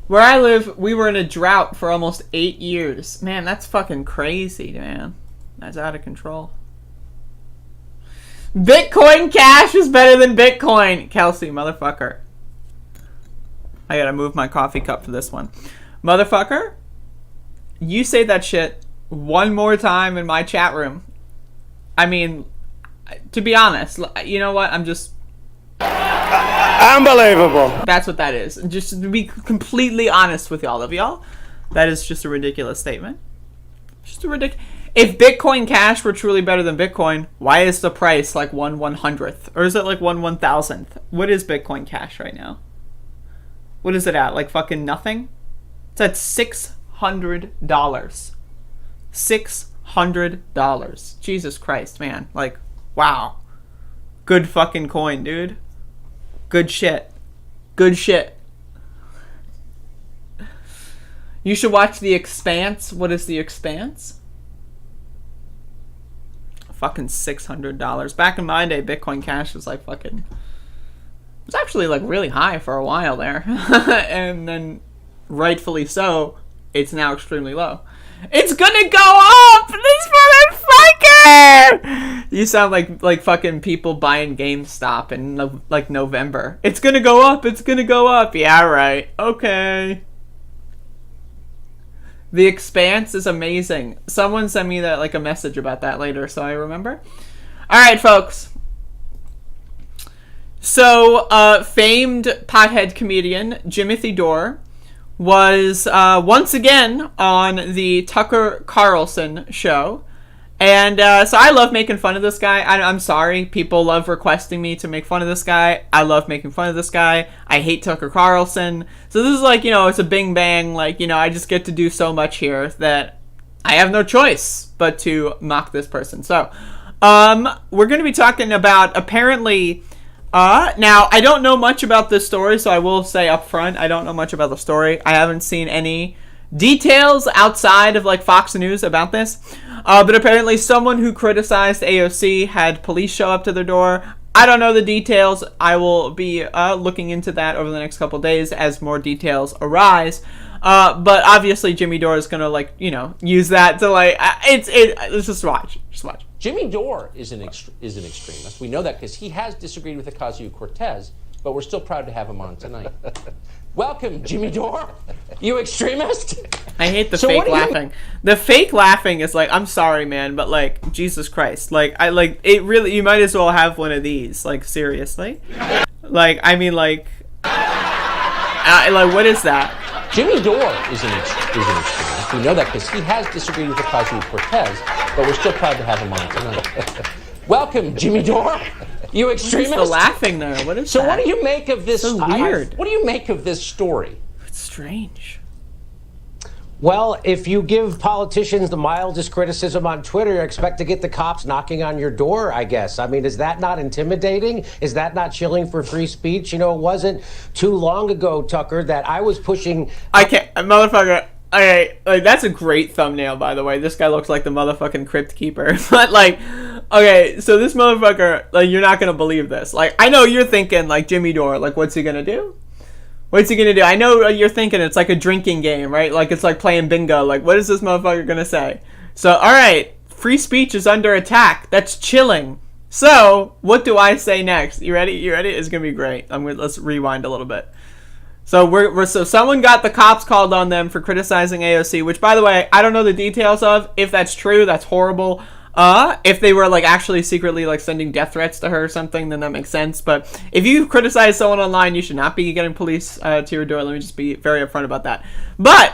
Where I live, we were in a drought for almost 8 years. Man, that's fucking crazy, man. That's out of control. Bitcoin Cash is better than Bitcoin. Kelsey, motherfucker. I gotta move my coffee cup for this one. Motherfucker, you say that shit one more time in my chat room. I mean, to be honest, you know what? I'm just... Unbelievable. That's what that is. Just to be completely honest with all of y'all, that is just a ridiculous statement. Just a ridiculous... If Bitcoin Cash were truly better than Bitcoin, why is the price like 1/100th? Or is it like 1/1000th? What is Bitcoin Cash right now? What is it at? Like fucking nothing? It's at $600. $600. Jesus Christ, man. Like, wow. Good fucking coin, dude. Good shit. Good shit. You should watch The Expanse. What is The Expanse? Fucking $600. Back in my day, Bitcoin Cash was like fucking... It was actually like really high for a while there. And then, rightfully so, it's now extremely low. It's gonna go up! This motherfucker! You sound like fucking people buying GameStop in like November. It's gonna go up, it's gonna go up. Yeah, right. Okay. The Expanse is amazing. Someone sent me that like a message about that later, so I remember. Alright, folks. So, famed pothead comedian Jimothy Dore was once again on the Tucker Carlson show. And so I love making fun of this guy. I'm sorry. People love requesting me to make fun of this guy. I love making fun of this guy. I hate Tucker Carlson. So this is like, you know, it's a bing bang. Like, you know, I just get to do so much here that I have no choice but to mock this person. So we're going to be talking about apparently... now, I don't know much about this story, so I will say up front, I don't know much about the story. I haven't seen any details outside of like Fox News about this. But apparently someone who criticized AOC had police show up to their door. I don't know the details. I will be looking into that over the next couple days as more details arise. But obviously Jimmy Dore is going to like, you know, use that to like, let's just watch. Just watch. Jimmy Dore is an extremist. We know that because he has disagreed with Ocasio-Cortez, but we're still proud to have him on tonight. Welcome, Jimmy Dore. You extremist? I hate the fake laughing. The fake laughing is like, I'm sorry, man, but like, Jesus Christ. Like, it really, you might as well have one of these. Like, seriously? Like, I mean, like, what is that? Jimmy Dore is an extremist. extremist. We know that because he has disagreed with Ocasio-Cortez, but we're still proud to have him on tonight. Welcome, Jimmy Dore. You extremist. Who's the laughing there? What is so that? What do you make of this? So weird. What do you make of this story? It's strange. Well, if you give politicians the mildest criticism on Twitter, you expect to get the cops knocking on your door, I guess. I mean, is that not intimidating? Is that not chilling for free speech? You know, it wasn't too long ago, Tucker, that I was pushing... I can't... Motherfucker... Okay, like, that's a great thumbnail, by the way. This guy looks like the motherfucking crypt keeper. But, like, okay, so this motherfucker, like, you're not gonna believe this. Like, I know you're thinking, like, Jimmy Dore, like, what's he gonna do? What's he gonna do? I know you're thinking it's like a drinking game, right? Like, it's like playing bingo. Like, what is this motherfucker gonna say? So, alright, free speech is under attack. That's chilling. So, what do I say next? You ready? You ready? It's gonna be great. Let's rewind a little bit. So so someone got the cops called on them for criticizing AOC, which, by the way, I don't know the details of. If that's true, that's horrible. If they were, like, actually secretly, like, sending death threats to her or something, then that makes sense. But if you criticize someone online, you should not be getting police to your door. Let me just be very upfront about that. But,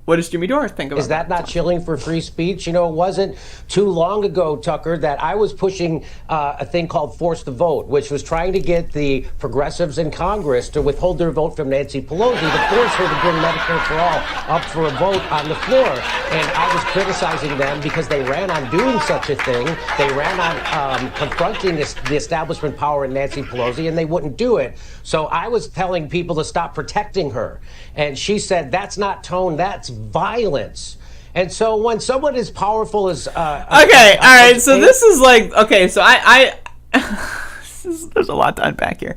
what does Jimmy Dore think about Is that not chilling for free speech? You know, it wasn't too long ago, Tucker, that I was pushing a thing called Force the Vote, which was trying to get the progressives in Congress to withhold their vote from Nancy Pelosi to force her to bring Medicare for All up for a vote on the floor. And I was criticizing them because they ran on doing such a thing. They ran on confronting the establishment power in Nancy Pelosi, and they wouldn't do it. So I was telling people to stop protecting her. And she said, that's not tone, that's violence. And so when someone as powerful as okay, all right, so this is like, okay, so I there's a lot to unpack here.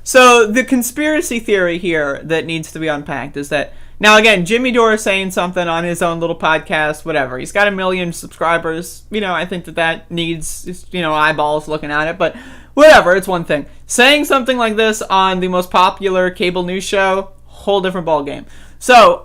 So the conspiracy theory here that needs to be unpacked is that, now again, Jimmy Dore is saying something on his own little podcast, whatever. He's got 1 million subscribers. You know, I think that needs, you know, eyeballs looking at it, but whatever, it's one thing. Saying something like this on the most popular cable news show, whole different ballgame. So,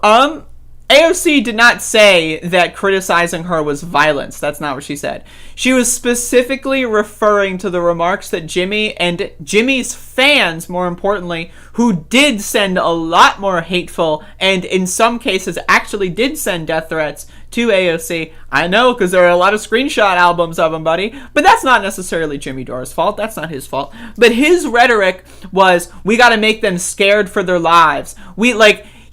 AOC did not say that criticizing her was violence. That's not what she said. She was specifically referring to the remarks that Jimmy and Jimmy's fans, more importantly, who did send a lot more hateful and in some cases actually did send death threats to AOC. I know, because there are a lot of screenshot albums of him, buddy. But that's not necessarily Jimmy Dore's fault. That's not his fault. But his rhetoric was, we got to make them scared for their lives.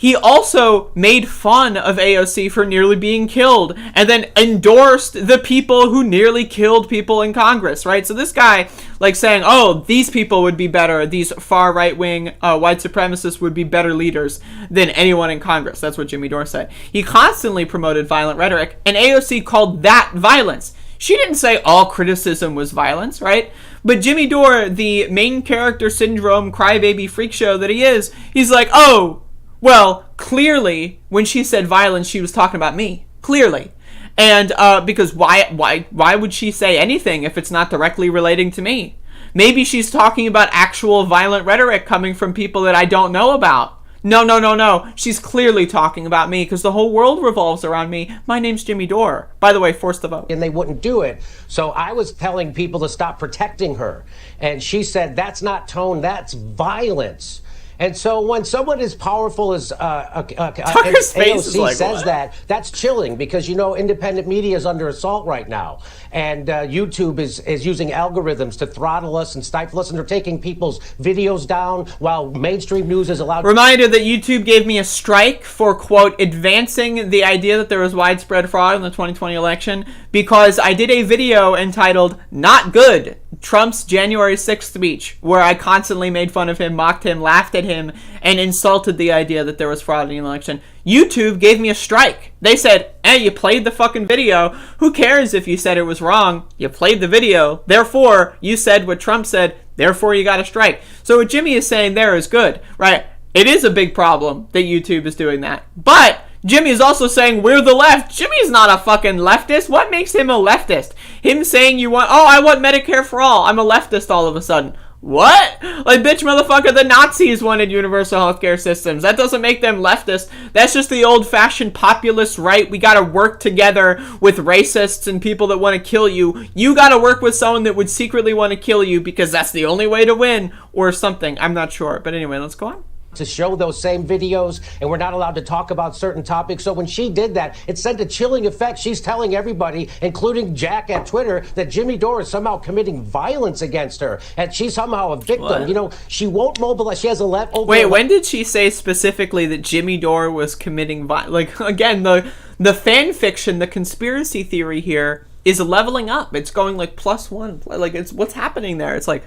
He also made fun of AOC for nearly being killed and then endorsed the people who nearly killed people in Congress, right? So this guy, like, saying, oh, these people would be better, these far right-wing white supremacists would be better leaders than anyone in Congress. That's what Jimmy Dore said. He constantly promoted violent rhetoric, and AOC called that violence. She didn't say all criticism was violence, right? But Jimmy Dore, the main character syndrome crybaby freak show that he is, he's like, oh, well, clearly, when she said violence, she was talking about me. Clearly. And because why would she say anything if it's not directly relating to me? Maybe she's talking about actual violent rhetoric coming from people that I don't know about. No. She's clearly talking about me because the whole world revolves around me. My name's Jimmy Dore. By the way, force the vote. And they wouldn't do it. So I was telling people to stop protecting her. And she said, that's not tone, that's violence. And so when someone as powerful as AOC says that, that's chilling because, you know, independent media is under assault right now. And YouTube is using algorithms to throttle us and stifle us, and they're taking people's videos down while mainstream news is allowed. Reminder that YouTube gave me a strike for, quote, advancing the idea that there was widespread fraud in the 2020 election because I did a video entitled Not Good, Trump's January 6th speech, where I constantly made fun of him, mocked him, laughed at him, and insulted the idea that there was fraud in the election. YouTube gave me a strike. They said, hey, you played the fucking video. Who cares if you said it was wrong? You played the video. Therefore, you said what Trump said. Therefore, you got a strike. So what Jimmy is saying there is good, right? It is a big problem that YouTube is doing that. But Jimmy is also saying we're the left. Jimmy's not a fucking leftist. What makes him a leftist? Him saying I want Medicare for all. I'm a leftist all of a sudden. What? Like, bitch, motherfucker, the Nazis wanted universal healthcare systems. That doesn't make them leftist. That's just the old-fashioned populist right. We gotta work together with racists and people that want to kill you. You gotta work with someone that would secretly want to kill you because that's the only way to win, or something. I'm not sure. But anyway, let's go on. to show those same videos, and we're not allowed to talk about certain topics. So when she did that, it sent a chilling effect. She's telling everybody, including Jack at Twitter, that Jimmy Dore is somehow committing violence against her, and she's somehow a victim. What? You know, she won't mobilize. She has Wait, when did she say specifically that Jimmy Dore was committing violence? Like, again, the fan fiction, the conspiracy theory here is leveling up. It's going like +1. Like, it's what's happening there. It's like,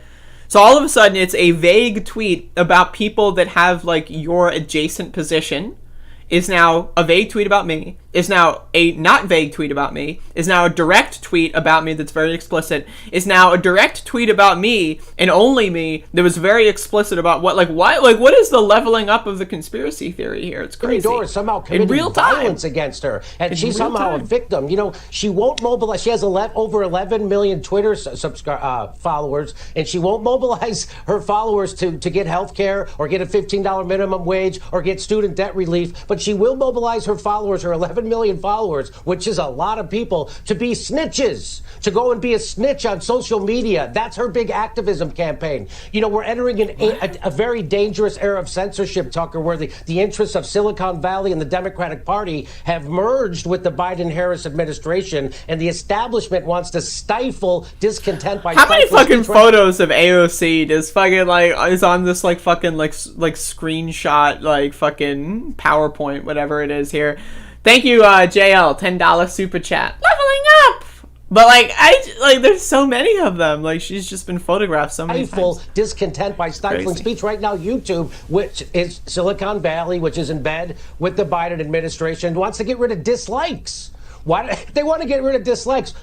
so all of a sudden it's a vague tweet about people that have like your adjacent position is now a vague tweet about me, is now a not vague tweet about me, is now a direct tweet about me that's very explicit, is now a direct tweet about me and only me that was very explicit about what is the leveling up of the conspiracy theory here? It's crazy. Jimmy Dore is somehow committing violence against her, and she's somehow a victim. You know, she won't mobilize. She has over 11 million Twitter followers, and she won't mobilize her followers to get health care or get a $15 minimum wage or get student debt relief, but she will mobilize her followers, her 11 million followers, which is a lot of people, to be snitches, to go and be a snitch on social media. That's her big activism campaign. You know, we're entering a very dangerous era of censorship, Tucker, where the interests of Silicon Valley and the Democratic Party have merged with the Biden-Harris administration, and the establishment wants to stifle discontent by... How many fucking photos of AOC does fucking, like, is on this, like, fucking, like screenshot, like, fucking PowerPoint, whatever it is here. Thank you, JL, $10 super chat. Leveling up! But, like, there's so many of them. Like, she's just been photographed so many times. Discontent by stifling speech. Right now, YouTube, which is Silicon Valley, which is in bed with the Biden administration, wants to get rid of dislikes. Why? They want to get rid of dislikes.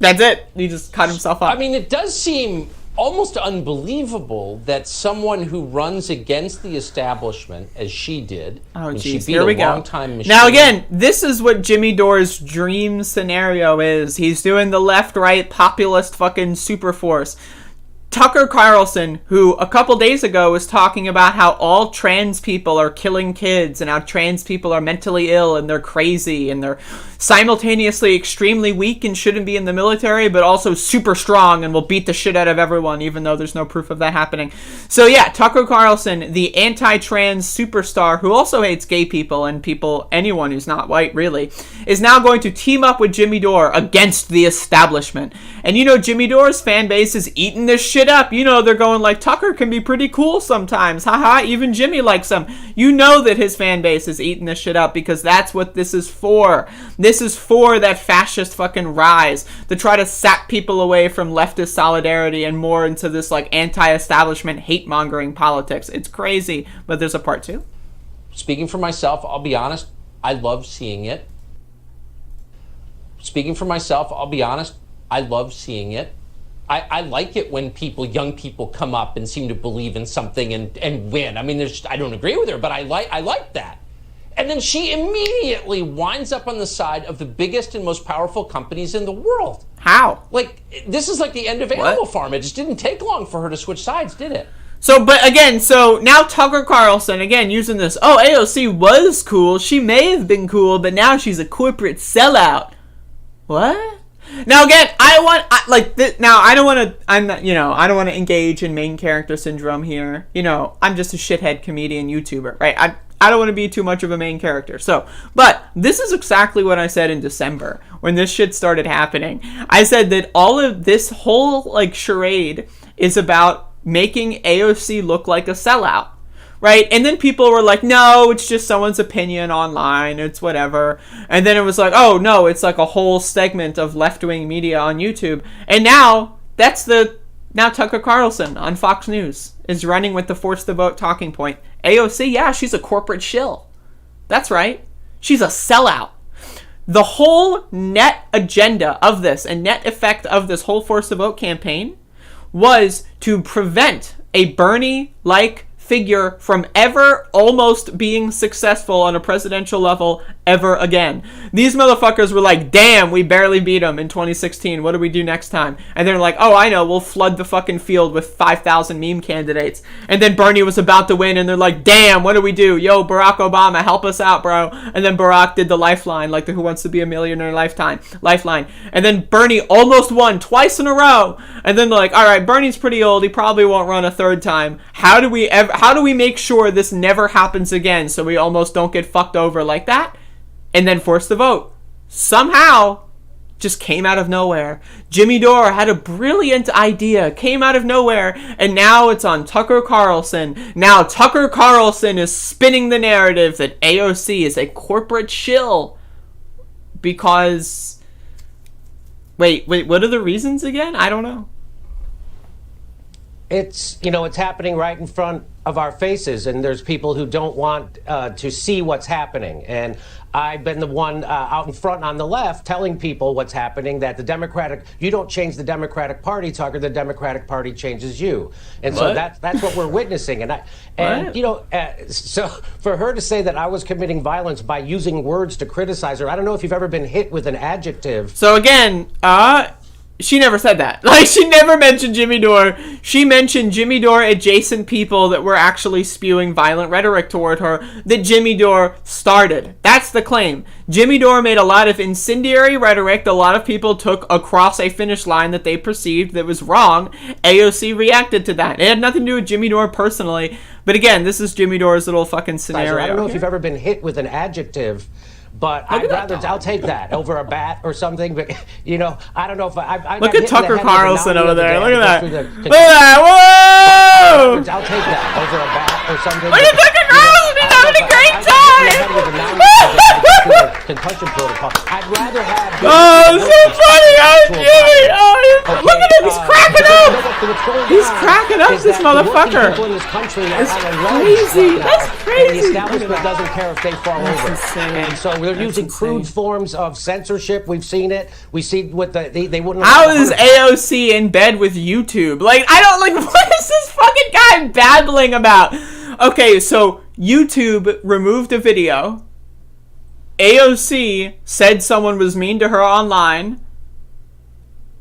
That's it. He just cut himself off. I mean, it does seem almost unbelievable that someone who runs against the establishment, as she did, she beat here we go. Machine. Now again, this is what Jimmy Dore's dream scenario is. He's doing the left-right populist fucking super force. Tucker Carlson, who a couple days ago was talking about how all trans people are killing kids and how trans people are mentally ill and they're crazy and they're simultaneously extremely weak and shouldn't be in the military, but also super strong and will beat the shit out of everyone, even though there's no proof of that happening. So yeah, Tucker Carlson, the anti-trans superstar who also hates gay people and anyone who's not white really, is now going to team up with Jimmy Dore against the establishment. And you know, Jimmy Dore's fan base is eating this shit up. You know, they're going like, Tucker can be pretty cool sometimes. Haha, even Jimmy likes him. You know that his fan base is eating this shit up because that's what this is for. This is for that fascist fucking rise to try to sap people away from leftist solidarity and more into this like anti-establishment hate-mongering politics. It's crazy, but there's a part two. Speaking for myself, I'll be honest, I love seeing it. Speaking for myself, I'll be honest, I love seeing it. I like it when young people come up and seem to believe in something and win. I mean, I don't agree with her, but I like that. And then she immediately winds up on the side of the biggest and most powerful companies in the world. How? Like, this is like the end of Animal Farm. It just didn't take long for her to switch sides, did it? So now Tucker Carlson, again, using this, AOC was cool. She may have been cool, but now she's a corporate sellout. What? Now again, I don't want to engage in main character syndrome here. You know, I'm just a shithead comedian YouTuber, right? I don't want to be too much of a main character. So, but this is exactly what I said in December when this shit started happening. I said that all of this whole like charade is about making AOC look like a sellout. Right? And then people were like, no, it's just someone's opinion online. It's whatever. And then it was like, oh, no, it's like a whole segment of left-wing media on YouTube. And now, now Tucker Carlson on Fox News is running with the force the vote talking point. AOC, yeah, she's a corporate shill. That's right. She's a sellout. The whole net agenda of this and net effect of this whole force the vote campaign was to prevent a Bernie-like figure from ever almost being successful on a presidential level ever again. These motherfuckers were like, damn, we barely beat them in 2016. What do we do next time? And they're like, oh, I know, we'll flood the fucking field with 5,000 meme candidates. And then Bernie was about to win, and they're like, damn, what do we do? Yo, Barack Obama, help us out, bro. And then Barack did the lifeline, like the Who Wants to Be a Millionaire lifeline. And then Bernie almost won twice in a row. And then they're like, all right, Bernie's pretty old. He probably won't run a third time. How do we make sure this never happens again so we almost don't get fucked over like that? And then force the vote. Somehow, just came out of nowhere. Jimmy Dore had a brilliant idea, came out of nowhere, and now it's on Tucker Carlson. Now Tucker Carlson is spinning the narrative that AOC is a corporate shill because... Wait, what are the reasons again? I don't know. It's happening right in front of our faces, and there's people who don't want to see what's happening. And I've been the one out in front on the left telling people what's happening, that you don't change the Democratic Party, Tucker, the Democratic Party changes you. And so that's what we're witnessing. So for her to say that I was committing violence by using words to criticize her, I don't know if you've ever been hit with an adjective. So again, she never said that. Like, she never mentioned Jimmy Dore. She mentioned Jimmy Dore adjacent people that were actually spewing violent rhetoric toward her that Jimmy Dore started. That's the claim. Jimmy Dore made a lot of incendiary rhetoric that a lot of people took across a finish line that they perceived that was wrong. AOC reacted to that. It had nothing to do with Jimmy Dore personally. But again, this is Jimmy Dore's little fucking scenario. I don't know if you've ever been hit with an adjutive, but I'll take that over a bat or something. But I don't know if I look at Tucker Carlson over there. Look at that. Look at that. Whoa! I'll take that over a bat or something. Look at Tucker Carlson. He's having a great time. Concussion protocol. I'd rather have. Oh, so funny. Oh, Jimmy. Oh, look at him. He's cracking up. He's cracking up, this motherfucker. It's crazy. That's crazy. The establishment doesn't care if they fall over. And so they're using crude forms of censorship. We've seen it. We see what they wouldn't. How is AOC in bed with YouTube? Like, I don't like. What is this fucking guy babbling about? Okay, so YouTube removed a video. AOC said someone was mean to her online.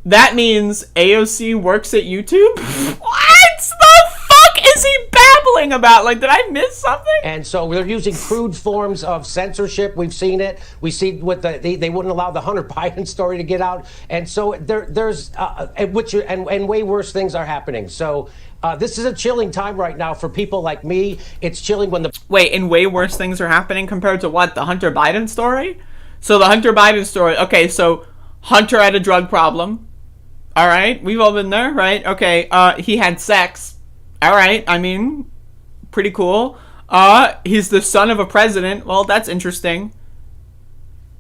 That means AOC works at YouTube? What the fuck is he babbling about? Like, did I miss something? And so they're using crude forms of censorship. We've seen it. We see what they wouldn't allow the Hunter Biden story to get out. And so there's way worse things are happening. So this is a chilling time right now for people like me. It's chilling when Wait, and way worse things are happening compared to what? The Hunter Biden story? So the Hunter Biden story. Okay, so Hunter had a drug problem. All right, we've all been there, right? Okay, he had sex. All right, I mean, pretty cool. He's the son of a president. Well, that's interesting.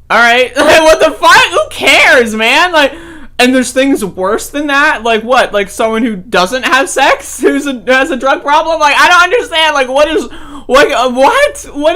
All right, what the fuck? Who cares, man? Like, and there's things worse than that. Like what? Like someone who doesn't have sex, has a drug problem. Like, I don't understand. Like, what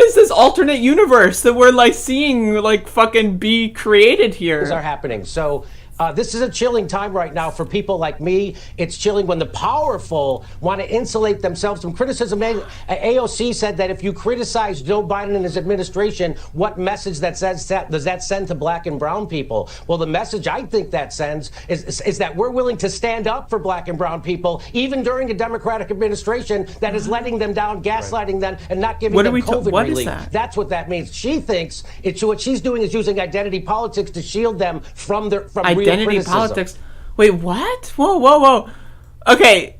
is this alternate universe that we're like seeing like fucking be created here? Are happening. So. This is a chilling time right now for people like me. It's chilling when the powerful want to insulate themselves from criticism. AOC said that if you criticize Joe Biden and his administration, what message does that send to black and brown people? Well, the message I think that sends is that we're willing to stand up for black and brown people, even during a Democratic administration that is letting them down, gaslighting them, and not giving them COVID relief. That's what that means. She thinks what she's doing is using identity politics to shield them from identity politics. Wait, what? Whoa. Okay,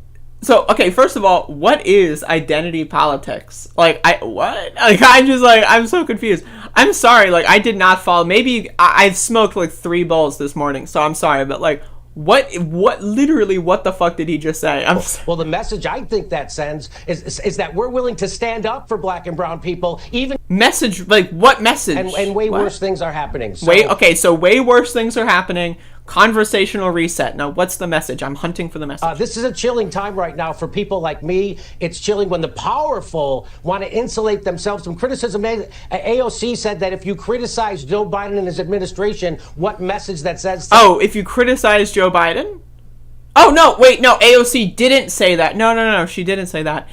first of all, what is identity politics? Like, I'm so confused. I'm sorry, like, I did not follow. Maybe I've smoked like 3 bowls this morning, so I'm sorry, but like, what the fuck did he just say? Well, the message I think that sends is that we're willing to stand up for black and brown people, even message, like what message? And way worse things are happening. So, way worse things are happening. Conversational reset. Now, what's the message? I'm hunting for the message. This is a chilling time right now for people like me. It's chilling when the powerful want to insulate themselves from criticism. AOC said that if you criticize Joe Biden and his administration, what message that says? If you criticize Joe Biden? Oh, no, wait, no, AOC didn't say that. No, she didn't say that.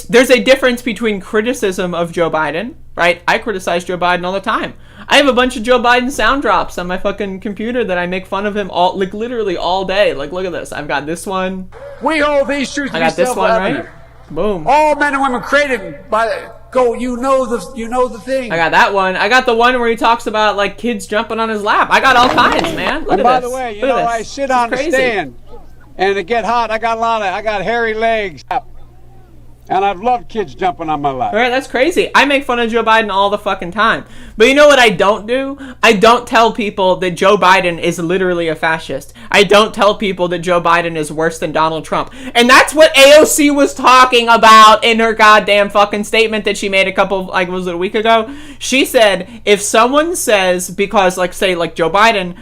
there's a difference between criticism of Joe Biden, right? I criticize Joe Biden all the time. I have a bunch of Joe Biden sound drops on my fucking computer that I make fun of him all, like literally all day. Like, look at this. I've got this one. We hold these truths to be self-evident. Right? Boom. All men and women created by you know the thing. I got that one. I got the one where he talks about like kids jumping on his lap. I got all kinds, man. Look and at by this. the way, I sit on the stand, and to get hot, I got hairy legs. And I've loved kids jumping on my lap. All right, that's crazy. I make fun of Joe Biden all the fucking time. But you know what I don't do? I don't tell people that Joe Biden is literally a fascist. I don't tell people that Joe Biden is worse than Donald Trump. And that's what AOC was talking about in her goddamn fucking statement that she made a week ago? She said, if someone says, because say Joe Biden,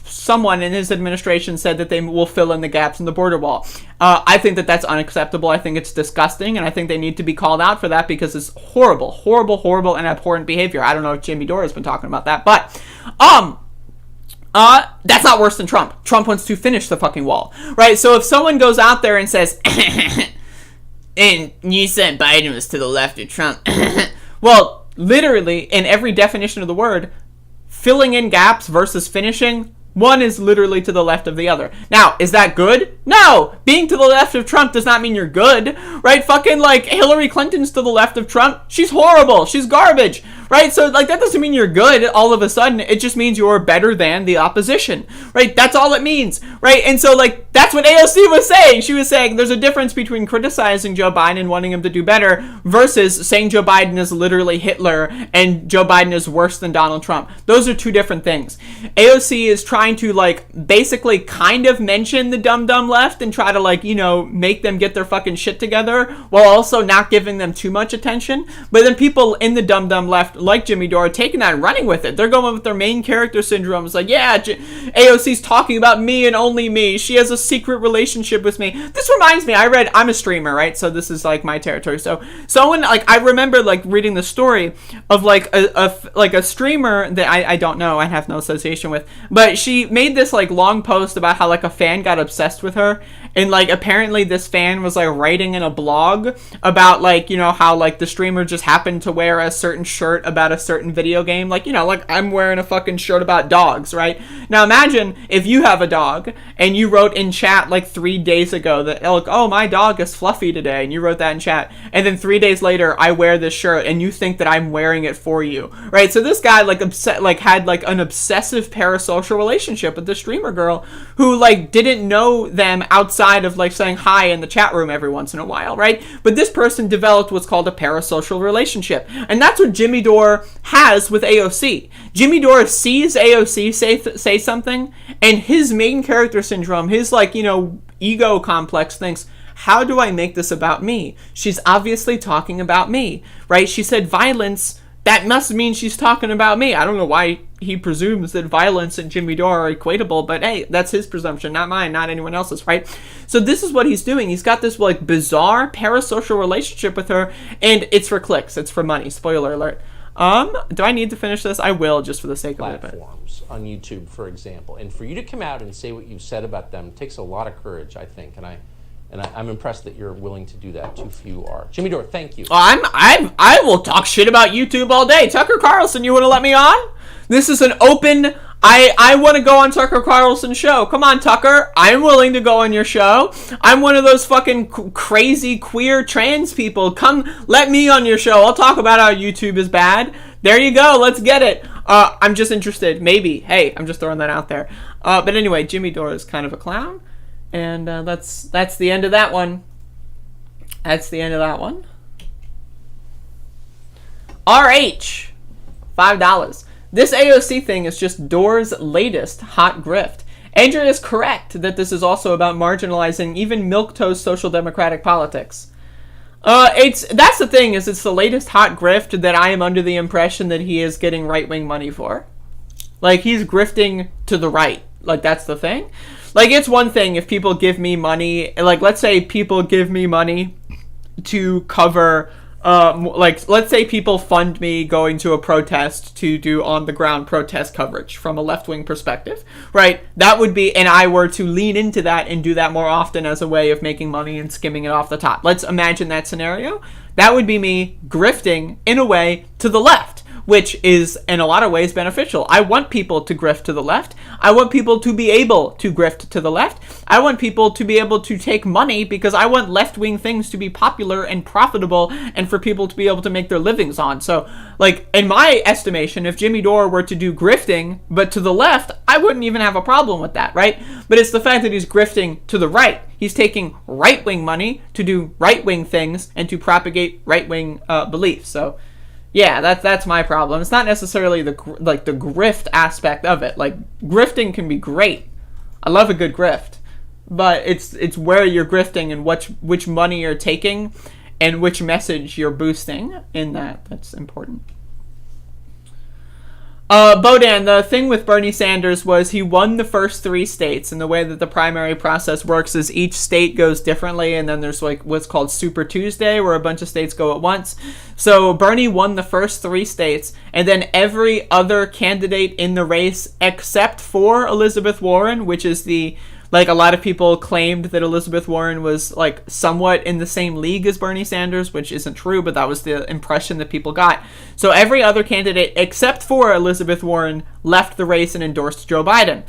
someone in his administration said that they will fill in the gaps in the border wall. I think that that's unacceptable. I think it's disgusting, and I think they need to be called out for that because it's horrible, horrible, horrible, and abhorrent behavior. I don't know if Jimmy Dore has been talking about that, but that's not worse than Trump. Trump wants to finish the fucking wall, right? So if someone goes out there and says, and you said Biden was to the left of Trump, well, literally, in every definition of the word, filling in gaps versus finishing, one is literally to the left of the other. Now, is that good? No! Being to the left of Trump does not mean you're good, right? Fucking, Hillary Clinton's to the left of Trump. She's horrible. She's garbage, right? So, that doesn't mean you're good all of a sudden. It just means you're better than the opposition, right? That's all it means, right? And so, that's what AOC was saying. She was saying there's a difference between criticizing Joe Biden and wanting him to do better versus saying Joe Biden is literally Hitler and Joe Biden is worse than Donald Trump. Those are two different things. AOC is trying to, basically kind of mention the dumb left and try to, make them get their fucking shit together while also not giving them too much attention. But then people in the dumb left, like Jimmy Dore, are taking that and running with it. They're going with their main character syndrome. It's AOC's talking about me and only me. She has a secret relationship with me. This reminds me, I'm a streamer, right? So this is my territory. So someone, I remember reading the story of a streamer that I don't know, I have no association with, but she made this long post about how a fan got obsessed with her, and apparently this fan was writing in a blog about how the streamer just happened to wear a certain shirt about a certain video game, I'm wearing a fucking shirt about dogs, right? Now imagine if you have a dog and you wrote in chat 3 days ago that oh, my dog is fluffy today, and you wrote that in chat, and then 3 days later I wear this shirt and you think that I'm wearing it for you, right? So this guy had an obsessive parasocial relationship with the streamer girl who didn't know them outside of saying hi in the chat room every once in a while, right? But this person developed what's called a parasocial relationship, and that's what Jimmy Dore has with AOC. Jimmy Dore sees AOC say something, and his main character syndrome, his ego complex, thinks, how do I make this about me? She's obviously talking about me, right? She said violence. That must mean she's talking about me. I don't know why he presumes that violence and Jimmy Dore are equatable, but hey, that's his presumption, not mine, not anyone else's, right? So this is what he's doing. He's got this bizarre parasocial relationship with her, and it's for clicks, it's for money. Spoiler alert. Do I need to finish this? I will, just for the sake of it. Platforms on YouTube, for example, and for you to come out and say what you've said about them takes a lot of courage, I think, and I'm impressed that you're willing to do that. Too few are. Jimmy Dore, thank you. I will talk shit about YouTube all day. Tucker Carlson, you want to let me on? This is an open. I want to go on Tucker Carlson's show. Come on, Tucker. I'm willing to go on your show. I'm one of those fucking crazy queer trans people. Come, let me on your show. I'll talk about how YouTube is bad. There you go. Let's get it. I'm just interested. Maybe. Hey, I'm just throwing that out there. But anyway, Jimmy Dore is kind of a clown. And that's the end of that one. That's the end of that one. RH, $5. This AOC thing is just Dore's latest hot grift. Andrea is correct that this is also about marginalizing even milquetoast social democratic politics. That's the thing, is it's the latest hot grift that I am under the impression that he is getting right-wing money for. He's grifting to the right. That's the thing. It's one thing if people give me money, let's say people give me money to cover like, let's say people fund me going to a protest to do on-the-ground protest coverage from a left-wing perspective, right? That would be, and I were to lean into that and do that more often as a way of making money and skimming it off the top. Let's imagine that scenario. That would be me grifting, in a way, to the left, which is, in a lot of ways, beneficial. I want people to grift to the left. I want people to be able to grift to the left. I want people to be able to take money because I want left-wing things to be popular and profitable and for people to be able to make their livings on. So, like, in my estimation, if Jimmy Dore were to do grifting, but to the left, I wouldn't even have a problem with that, right? But it's the fact that he's grifting to the right. He's taking right-wing money to do right-wing things and to propagate right-wing beliefs. So, yeah, that's my problem. It's not necessarily the grift aspect of it. Like, grifting can be great. I love a good grift, but it's where you're grifting and which money you're taking and which message you're boosting in that's important. Bodan, the thing with Bernie Sanders was he won the first 3 states, and the way that the primary process works is each state goes differently, and then there's like what's called Super Tuesday, where a bunch of states go at once. So Bernie won the first 3 states, and then every other candidate in the race except for Elizabeth Warren, which is like, a lot of people claimed that Elizabeth Warren was, like, somewhat in the same league as Bernie Sanders, which isn't true, but that was the impression that people got. So every other candidate, except for Elizabeth Warren, left the race and endorsed Joe Biden,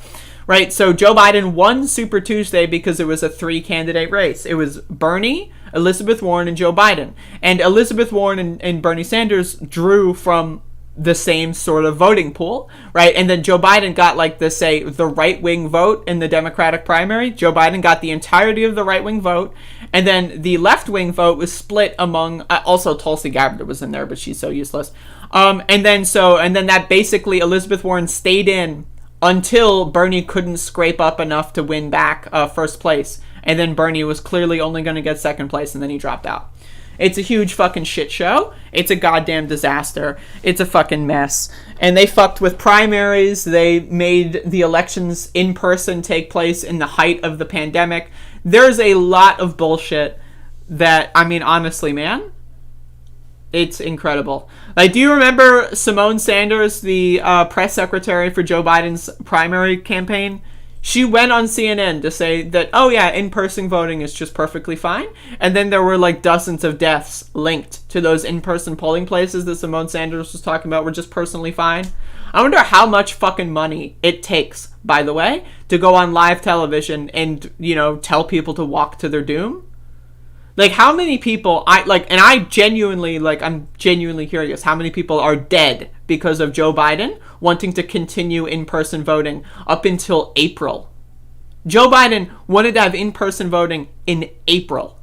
right? So Joe Biden won Super Tuesday because it was a 3-candidate race. It was Bernie, Elizabeth Warren, and Joe Biden. And Elizabeth Warren and Bernie Sanders drew from the same sort of voting pool, right? And then Joe Biden got, like, the right-wing vote in the Democratic primary. Joe Biden got the entirety of the right-wing vote, and then the left-wing vote was split among, also Tulsi Gabbard was in there, but she's so useless. And then that basically Elizabeth Warren stayed in until Bernie couldn't scrape up enough to win back first place, and then Bernie was clearly only going to get second place, and then he dropped out. It's a huge fucking shit show. It's a goddamn disaster. It's a fucking mess. And they fucked with primaries. They made the elections in person take place in the height of the pandemic. There's a lot of bullshit that, I mean, honestly, man, it's incredible. Like, do you remember Simone Sanders, the press secretary for Joe Biden's primary campaign? She went on CNN to say that, oh yeah, in-person voting is just perfectly fine. And then there were like dozens of deaths linked to those in-person polling places that Simone Sanders was talking about were just personally fine. I wonder how much fucking money it takes, by the way, to go on live television and, you know, tell people to walk to their doom. Like, how many people, I'm genuinely curious how many people are dead because of Joe Biden wanting to continue in-person voting up until April. Joe Biden wanted to have in-person voting in April.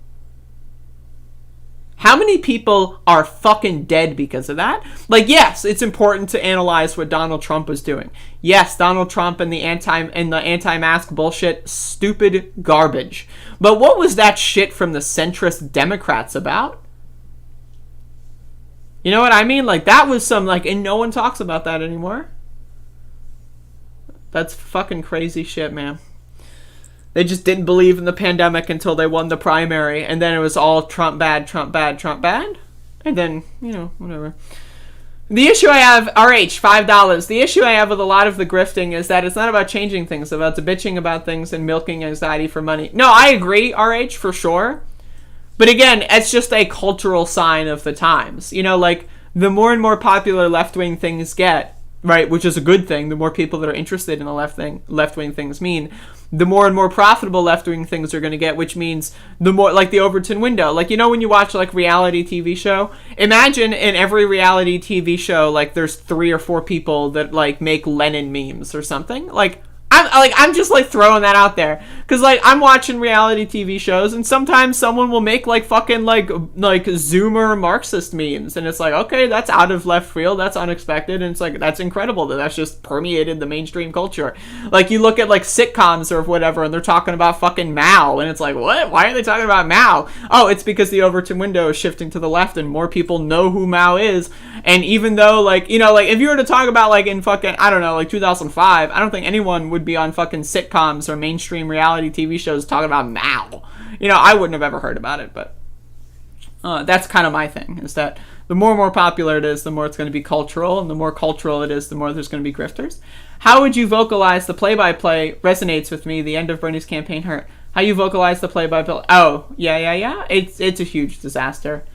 How many people are fucking dead because of that? Like, yes, it's important to analyze what Donald Trump was doing. Yes, Donald Trump and the anti-mask bullshit, stupid garbage. But what was that shit from the centrist Democrats about? You know what I mean? Like, that was some, like, and no one talks about that anymore. That's fucking crazy shit, man. They just didn't believe in the pandemic until they won the primary, and then it was all Trump bad, Trump bad, Trump bad. And then, you know, whatever. The issue I have, RH, $5. The issue I have with a lot of the grifting is that it's not about changing things, it's about the bitching about things and milking anxiety for money. No, I agree, RH, for sure. But again, it's just a cultural sign of the times. You know, like, the more and more popular left-wing things get, right, which is a good thing, the more people that are interested in the left-wing things mean, the more and more profitable left-wing things are going to get, which means the more, like the Overton window. Like, you know, when you watch, like, reality TV show, imagine in every reality TV show, like, there's 3 or 4 people that, like, make Lenin memes or something. Like, I'm just, like, throwing that out there. Because, like, I'm watching reality TV shows, and sometimes someone will make, like, fucking, like Zoomer Marxist memes. And it's like, okay, that's out of left field. That's unexpected. And it's like, that's incredible that that's just permeated the mainstream culture. Like, you look at, like, sitcoms or whatever, and they're talking about fucking Mao. And it's like, what? Why are they talking about Mao? Oh, it's because the Overton window is shifting to the left, and more people know who Mao is. And even though, like, you know, like, if you were to talk about, like, in fucking, I don't know, like, 2005, I don't think anyone would be on fucking sitcoms or mainstream reality TV shows talking about Mao. You know, I wouldn't have ever heard about it, but That's kind of my thing, is that the more popular it is, the more it's going to be cultural, and the more cultural it is, the more there's going to be grifters. How would you vocalize the play-by-play resonates with me, the end of Bernie's campaign hurt. How you vocalize the play-by-play, oh, yeah, it's a huge disaster.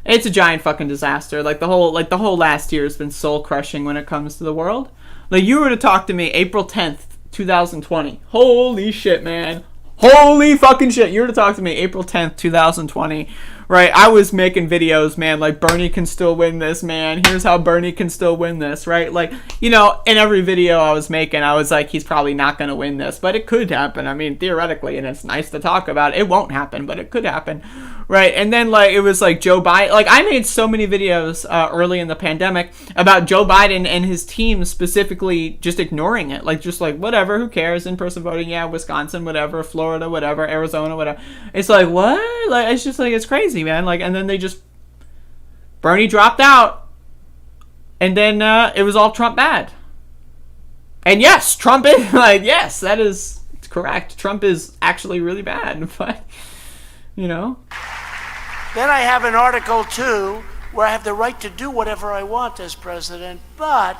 It's a giant fucking disaster. Like the whole last year has been soul-crushing when it comes to the world. Like, you were to talk to me April 10th, 2020. Holy shit, man. Holy fucking shit. You were to talk to me April 10th, 2020. Right, I was making videos, man, like, Bernie can still win this, man. Here's how Bernie can still win this, right? Like, you know, in every video I was making, I was like, he's probably not going to win this, but it could happen. I mean, theoretically, and it's nice to talk about. It won't happen, but it could happen, right? And then, like, it was like Joe Biden. Like, I made so many videos early in the pandemic about Joe Biden and his team specifically just ignoring it. Like, just like, whatever, who cares? In-person voting, yeah, Wisconsin, whatever, Florida, whatever, Arizona, whatever. It's like, what? Like, it's just like, it's crazy, man. Like, and then Bernie dropped out, and then it was all Trump bad. And yes, Trump is like, yes, that is correct. Trump is actually really bad, but you know. Then I have an Article 2 where I have the right to do whatever I want as president, but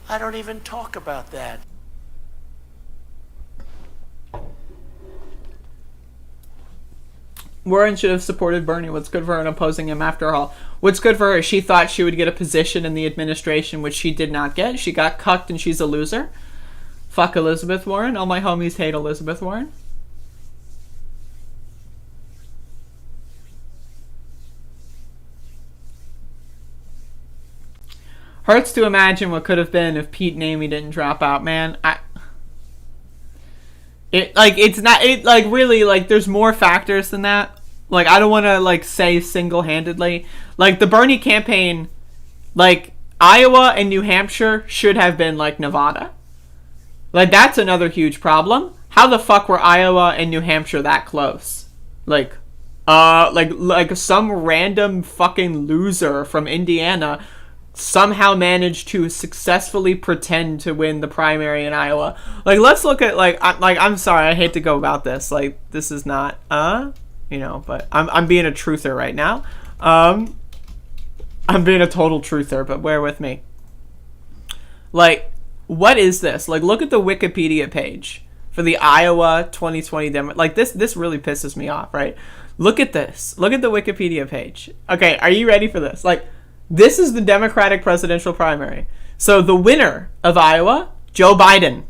I don't even talk about that. Warren should have supported Bernie. What's good for her in opposing him after all? What's good for her? She thought she would get a position in the administration, which she did not get. She got cucked and she's a loser. Fuck Elizabeth Warren. All my homies hate Elizabeth Warren. Hurts to imagine what could have been if Pete and Amy didn't drop out, man. There's more factors than that. Like, I don't want to, like, say single-handedly. Like, the Bernie campaign, like, Iowa and New Hampshire should have been like Nevada. Like, that's another huge problem. How the fuck were Iowa and New Hampshire that close? Like some random fucking loser from Indiana somehow managed to successfully pretend to win the primary in Iowa. Like, let's look at, I'm sorry, I hate to go about this. Like, this is not, but I'm being a truther right now. I'm being a total truther, but bear with me. Like, what is this? Like, look at the Wikipedia page for the Iowa 2020 demo. Like, this really pisses me off, right? Look at this. Look at the Wikipedia page. Okay, are you ready for this? Like, this is the Democratic presidential primary. So the winner of Iowa, Joe Biden.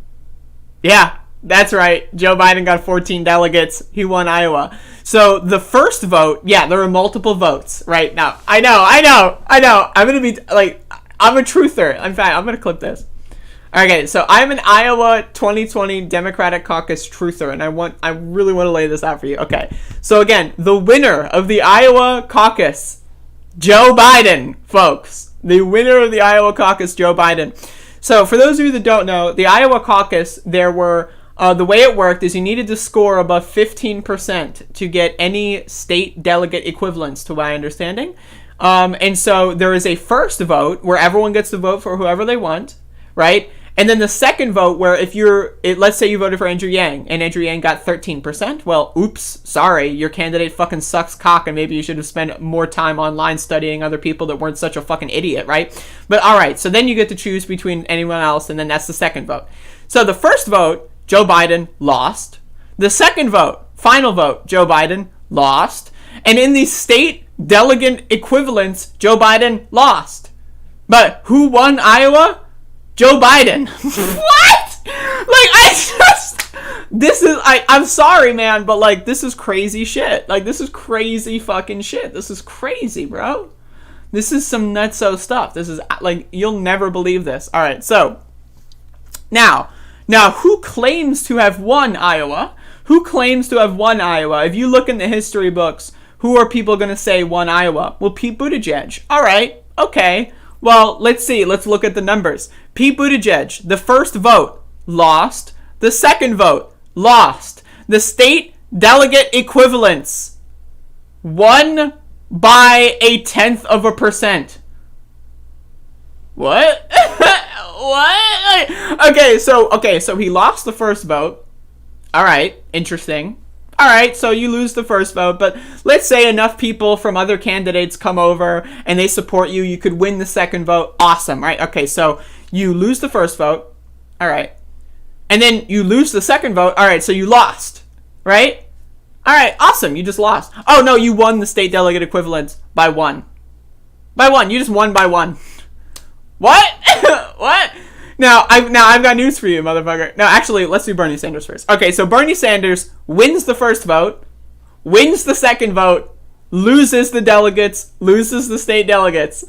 Yeah, that's right. Joe Biden got 14 delegates. He won Iowa. So the first vote, yeah, there were multiple votes right now. I know. I'm going to be like, I'm a truther. In fact, I'm going to clip this. Okay, so I'm an Iowa 2020 Democratic Caucus truther, and I really want to lay this out for you. Okay, so again, the winner of the Iowa caucus, Joe Biden, folks. The winner of the Iowa caucus, Joe Biden. So for those of you that don't know, the Iowa caucus, there were, the way it worked is you needed to score above 15% to get any state delegate equivalents, to my understanding. And so there is a first vote where everyone gets to vote for whoever they want, right? And then the second vote where let's say you voted for Andrew Yang and Andrew Yang got 13%. Well, oops, sorry, your candidate fucking sucks cock and maybe you should have spent more time online studying other people that weren't such a fucking idiot, right? But all right, so then you get to choose between anyone else and then that's the second vote. So the first vote, Joe Biden lost. The second vote, final vote, Joe Biden lost. And in the state delegate equivalents, Joe Biden lost. But who won Iowa? Joe Biden. What? I'm sorry, man, but like, this is crazy shit. Like, this is crazy fucking shit. This is crazy, bro. This is some nutso stuff. This is like, you'll never believe this. All right, so now, who claims to have won Iowa? Who claims to have won Iowa? If you look in the history books, who are people going to say won Iowa? Well, Pete Buttigieg. All right, okay. Well, let's see. Let's look at the numbers. Pete Buttigieg, the first vote, lost. The second vote, lost. The state delegate equivalents, won by 0.1%. What? What? Okay, so he lost the first vote. All right, interesting. All right, so you lose the first vote, but let's say enough people from other candidates come over and they support you, you could win the second vote. Awesome, right? Okay, so you lose the first vote. All right. And then you lose the second vote. All right, so you lost, right? All right, awesome. You just lost. Oh, no, you won the state delegate equivalent by 1. By 1. You just won by 1. What? What? Now I've got news for you, motherfucker. No, actually, let's do Bernie Sanders first. Okay, so Bernie Sanders wins the first vote, wins the second vote, loses the delegates, loses the state delegates.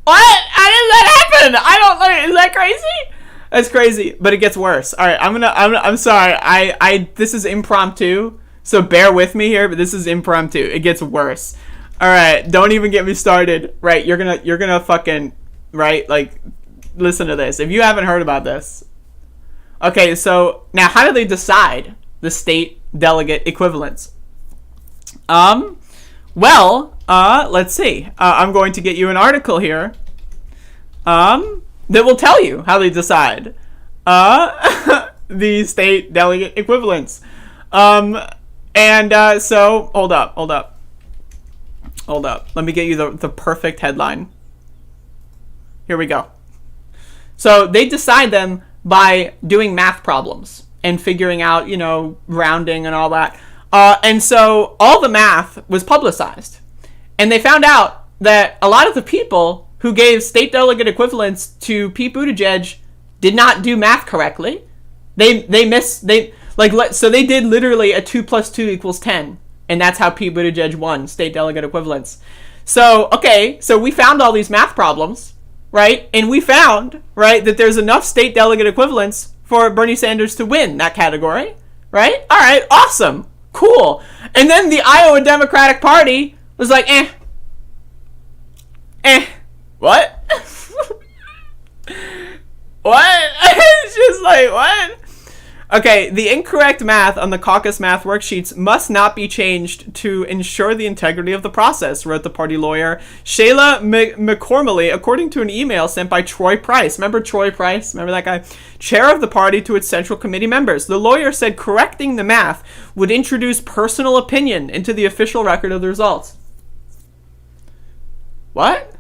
What? How did that happen? I don't know. Is that crazy? That's crazy, but it gets worse. All right, I'm sorry. This is impromptu, so bear with me here, but this is impromptu. It gets worse. All right, don't even get me started. Right, you're gonna fucking, right, like, listen to this. If you haven't heard about this. Okay, so now how do they decide the state delegate equivalents? Well, let's see. I'm going to get you an article here. That will tell you how they decide the state delegate equivalents. So hold up. Let me get you the perfect headline. Here we go. So they decide them by doing math problems and figuring out, rounding and all that. And so all the math was publicized. And they found out that a lot of the people who gave state delegate equivalents to Pete Buttigieg did not do math correctly. So they did literally a 2 + 2 = 10. And that's how Pete Buttigieg won state delegate equivalents. So, okay, so we found all these math problems. Right? And we found, right, that there's enough state delegate equivalents for Bernie Sanders to win that category. Right? All right, awesome. Cool. And then the Iowa Democratic Party was like, what? What? It's just like, what? Okay, the incorrect math on the Caucus math worksheets must not be changed to ensure the integrity of the process, wrote the party lawyer Shayla McCormley, according to an email sent by Troy Price. Remember Troy Price? Remember that guy? Chair of the party, to its central committee members. The lawyer said correcting the math would introduce personal opinion into the official record of the results. What?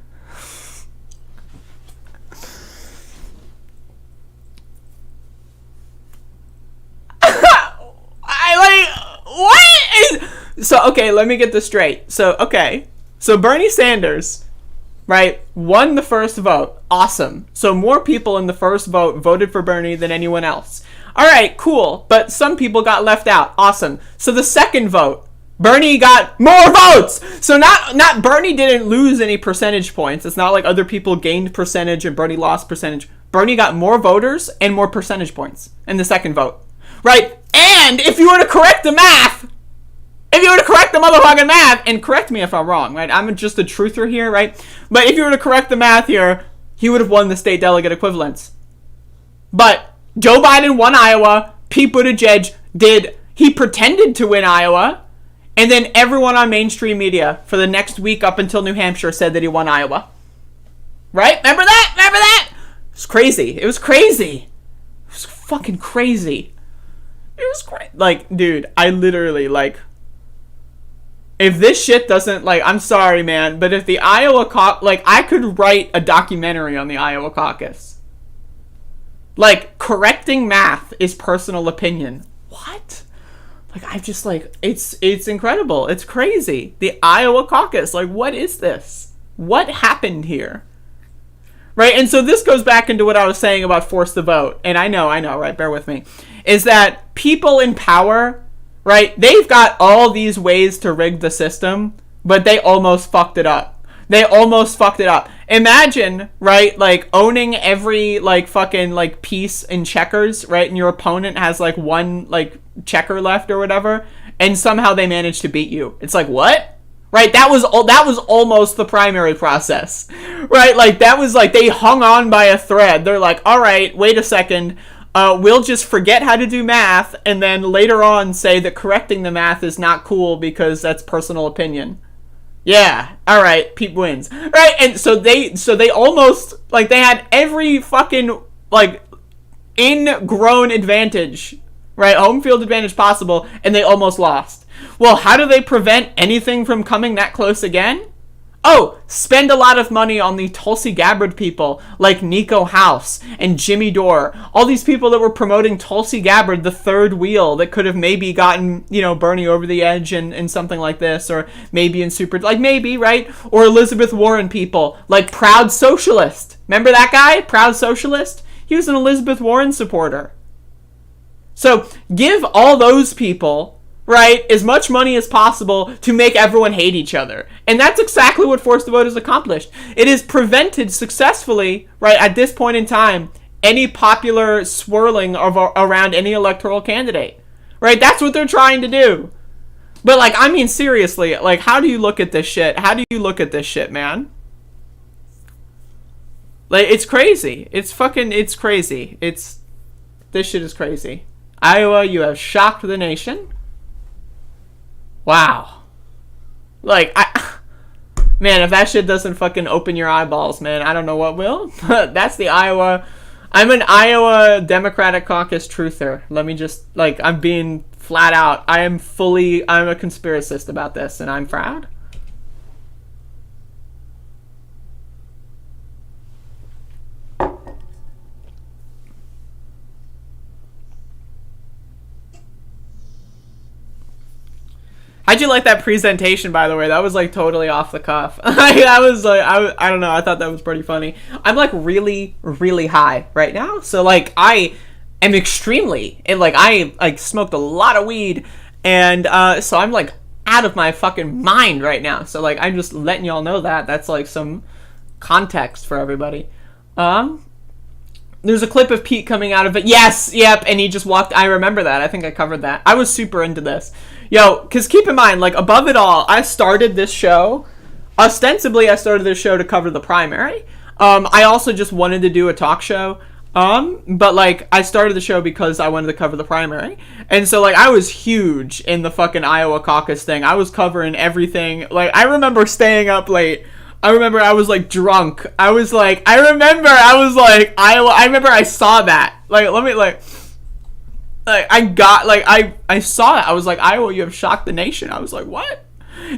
So, okay, let me get this straight. So Bernie Sanders, right, won the first vote. Awesome. So more people in the first vote voted for Bernie than anyone else. All right, cool. But some people got left out. Awesome. So the second vote, Bernie got more votes. So not Bernie didn't lose any percentage points. It's not like other people gained percentage and Bernie lost percentage. Bernie got more voters and more percentage points in the second vote. Right? And if you were to correct the math, motherfucking math, and correct me if I'm wrong, right? I'm just a truther here, right? But if you were to correct the math here, he would have won the state delegate equivalents. But Joe Biden won Iowa. Pete Buttigieg he pretended to win Iowa. And then everyone on mainstream media for the next week up until New Hampshire said that he won Iowa. Right? Remember that? It was crazy. It was fucking crazy. It was crazy. Like, dude, I literally, like, if this shit doesn't, like, I'm sorry, man, but if the Iowa caucus, like, I could write a documentary on the Iowa caucus. Like, correcting math is personal opinion. What? Like, I'm just like, it's incredible. It's crazy. The Iowa caucus, like, what is this? What happened here? Right? And so this goes back into what I was saying about force the vote. And I know, right? Bear with me. Is that people in power, right? They've got all these ways to rig the system, but they almost fucked it up. Imagine, right, like, owning every, like, fucking, like, piece in checkers, right? And your opponent has, like, one, like, checker left or whatever, and somehow they manage to beat you. It's like, what? Right? That was almost the primary process. Right? Like, that was, like, they hung on by a thread. They're like, all right, wait a second. We'll just forget how to do math and then later on say that correcting the math is not cool because that's personal opinion. Yeah, all right, Pete wins. Right? And so they almost, like, they had every fucking, like, ingrown advantage right? Home field advantage possible, and they almost lost. Well, how do they prevent anything from coming that close again? Oh, spend a lot of money on the Tulsi Gabbard people like Nico House and Jimmy Dore. All these people that were promoting Tulsi Gabbard, the third wheel that could have maybe gotten, Bernie over the edge and something like this, or maybe in maybe, right? Or Elizabeth Warren people like Proud Socialist. Remember that guy? Proud Socialist? He was an Elizabeth Warren supporter. So give all those people, right, as much money as possible to make everyone hate each other. And that's exactly what Force the Vote has accomplished. It has prevented successfully, right, at this point in time, any popular swirling around any electoral candidate. Right? That's what they're trying to do. But, seriously, how do you look at this shit? How do you look at this shit, man? It's crazy. It's crazy. This shit is crazy. Iowa, you have shocked the nation. Wow. Man, if that shit doesn't fucking open your eyeballs, man, I don't know what will. That's the Iowa. I'm an Iowa Democratic Caucus truther. Let me just, I'm being flat out. I'm a conspiracist about this, and I'm proud. How'd you like that presentation, by the way? That was totally off the cuff. I don't know. I thought that was pretty funny. I'm really, really high right now. So I am extremely, and I smoked a lot of weed, and so I'm out of my fucking mind right now. So I'm just letting y'all know that. That's some context for everybody. There's a clip of Pete coming out of it. Yes, yep, and he just walked. I remember that. I think I covered that. I was super into this. Yo, because keep in mind, above it all, I started this show. Ostensibly, I started this show to cover the primary. I also just wanted to do a talk show. But I started the show because I wanted to cover the primary. And so I was huge in the fucking Iowa caucus thing. I was covering everything. I remember staying up late. I remember I was drunk. I remember Iowa. I remember I saw that. I saw it. I was Iowa, you have shocked the nation. I was what?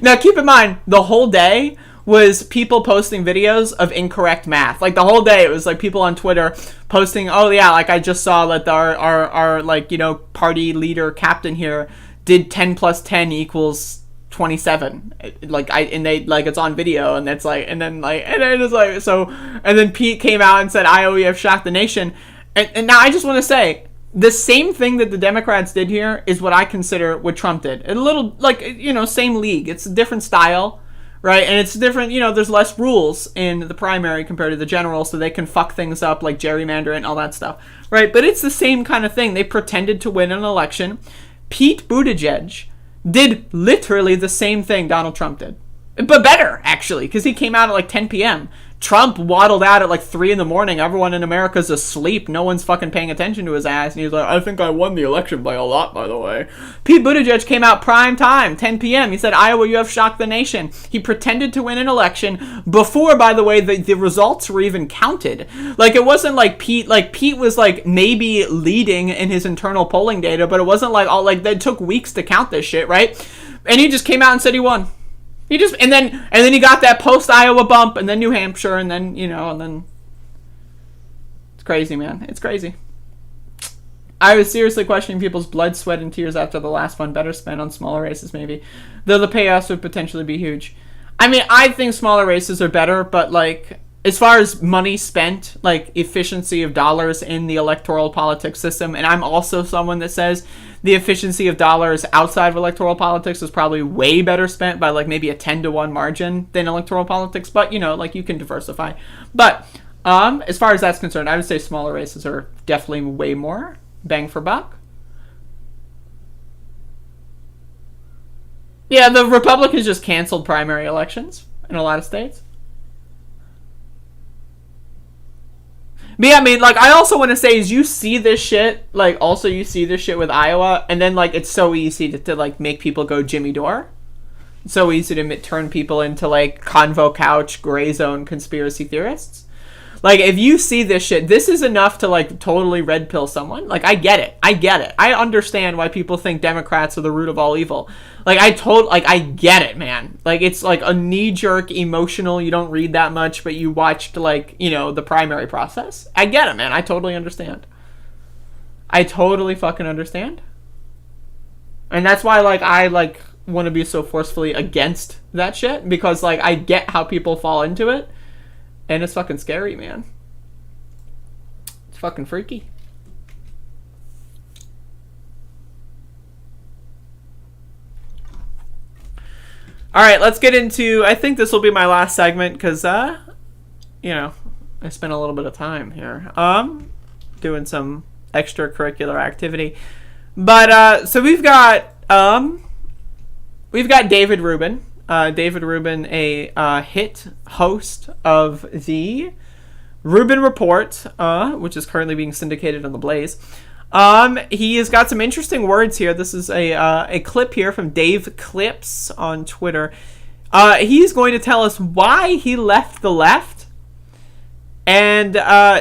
Now, keep in mind, the whole day was people posting videos of incorrect math. The whole day, it was people on Twitter posting, oh yeah, I just saw that our party leader captain here did 10 plus 10 equals 27. It's on video, and it's and then Pete came out and said, Iowa, you have shocked the nation. And now I just want to say, the same thing that the Democrats did here is what I consider what Trump did. A little, same league. It's a different style, right? And it's different, there's less rules in the primary compared to the general, so they can fuck things up like gerrymander and all that stuff, right? But it's the same kind of thing. They pretended to win an election. Pete Buttigieg did literally the same thing Donald Trump did. But better, actually, because he came out at 10 p.m. Trump waddled out at 3 in the morning. Everyone in America's asleep. No one's fucking paying attention to his ass. And he was I think I won the election by a lot, by the way. Pete Buttigieg came out prime time, 10 p.m. He said, Iowa, you have shocked the nation. He pretended to win an election before, by the way, the results were even counted. It wasn't Pete, Pete was maybe leading in his internal polling data, but it wasn't they took weeks to count this shit, right? And he just came out and said he won. He just and then he got that post Iowa bump, and then New Hampshire, and then and then it's crazy, man. It's crazy. I was seriously questioning people's blood, sweat, and tears after the last one. Better spent on smaller races, maybe. Though the payoffs would potentially be huge. I think smaller races are better, but as far as money spent, efficiency of dollars in the electoral politics system, and I'm also someone that says the efficiency of dollars outside of electoral politics is probably way better spent by maybe a 10-to-1 margin than electoral politics, but you can diversify. But as far as that's concerned, I would say smaller races are definitely way more bang for buck. Yeah, the Republicans just canceled primary elections in a lot of states. But yeah, I also want to say is you see this shit, also you see this shit with Iowa, and then, it's so easy to make people go Jimmy Dore. It's so easy to turn people into, convo couch, gray zone conspiracy theorists. Like, if you see this shit, this is enough to, like, totally red pill someone. Like, I get it. I understand why people think Democrats are the root of all evil. Like, I get it, man. Like, it's, like, a knee-jerk emotional, you don't read that much, but you watched, like, you know, the primary process. I get it, man. I totally understand. I totally fucking understand. And that's why, like, I, like, want to be so forcefully against that shit, because, like, I get how people fall into it. And it's fucking scary, man. It's fucking freaky. Alright, let's get into... I think this will be my last segment, because, you know, I spent a little bit of time here. Doing some extracurricular activity. But, so we've got David Rubin. David Rubin, a hit host of the Rubin Report, which is currently being syndicated on The Blaze. He has got some interesting words here. This is a clip here from Dave Clips on Twitter. He's going to tell us why he left the left, and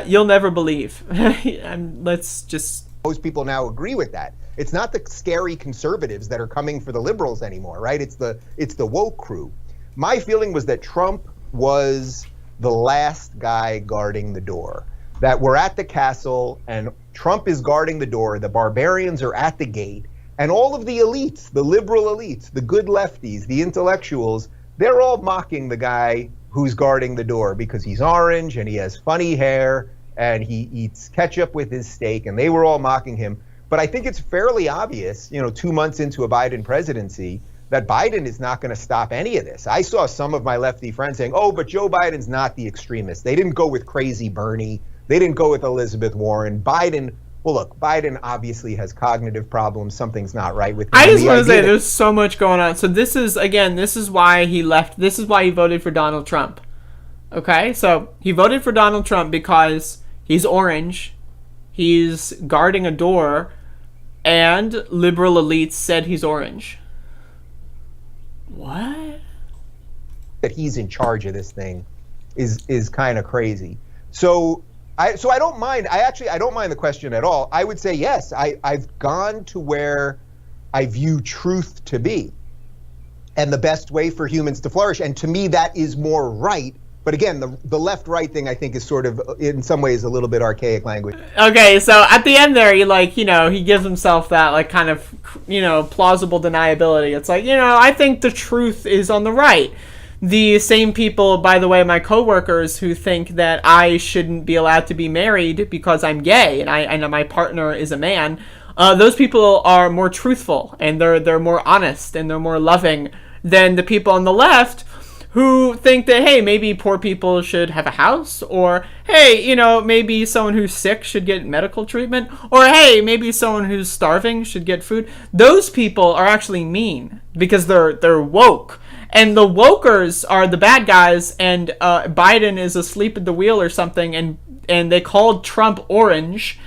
you'll never believe. Let's just... Most people now agree with that. It's not the scary conservatives that are coming for the liberals anymore, right? It's the woke crew. My feeling was that Trump was the last guy guarding the door. That we're at the castle and Trump is guarding the door, the barbarians are at the gate, and all of the elites, the liberal elites, the good lefties, the intellectuals, they're all mocking the guy who's guarding the door because he's orange and he has funny hair and he eats ketchup with his steak, and they were all mocking him. But I think it's fairly obvious, 2 months into a Biden presidency, that Biden is not going to stop any of this. I saw some of my lefty friends saying, oh, but Joe Biden's not the extremist. They didn't go with crazy Bernie. They didn't go with Elizabeth Warren. Biden, well, look, Biden obviously has cognitive problems. Something's not right with him. I just want to say there's so much going on. So this is why he left. This is why he voted for Donald Trump. Okay? So he voted for Donald Trump because he's orange. He's guarding a door, and liberal elites said he's orange. What? That he's in charge of this thing is kind of crazy. So I don't mind. I don't mind the question at all. I would say yes. I've gone to where I view truth to be, and the best way for humans to flourish. And to me, that is more right. But again, the left-right thing, I think, is sort of, in some ways, a little bit archaic language. Okay, so at the end there, he gives himself that, like, kind of, plausible deniability. It's like, I think the truth is on the right. The same people, by the way, my coworkers who think that I shouldn't be allowed to be married because I'm gay and my partner is a man, those people are more truthful, and they're more honest, and they're more loving than the people on the left who think that, hey, maybe poor people should have a house, or, hey, maybe someone who's sick should get medical treatment, or, hey, maybe someone who's starving should get food. Those people are actually mean because they're woke. And the wokers are the bad guys, and Biden is asleep at the wheel or something, and they called Trump orange.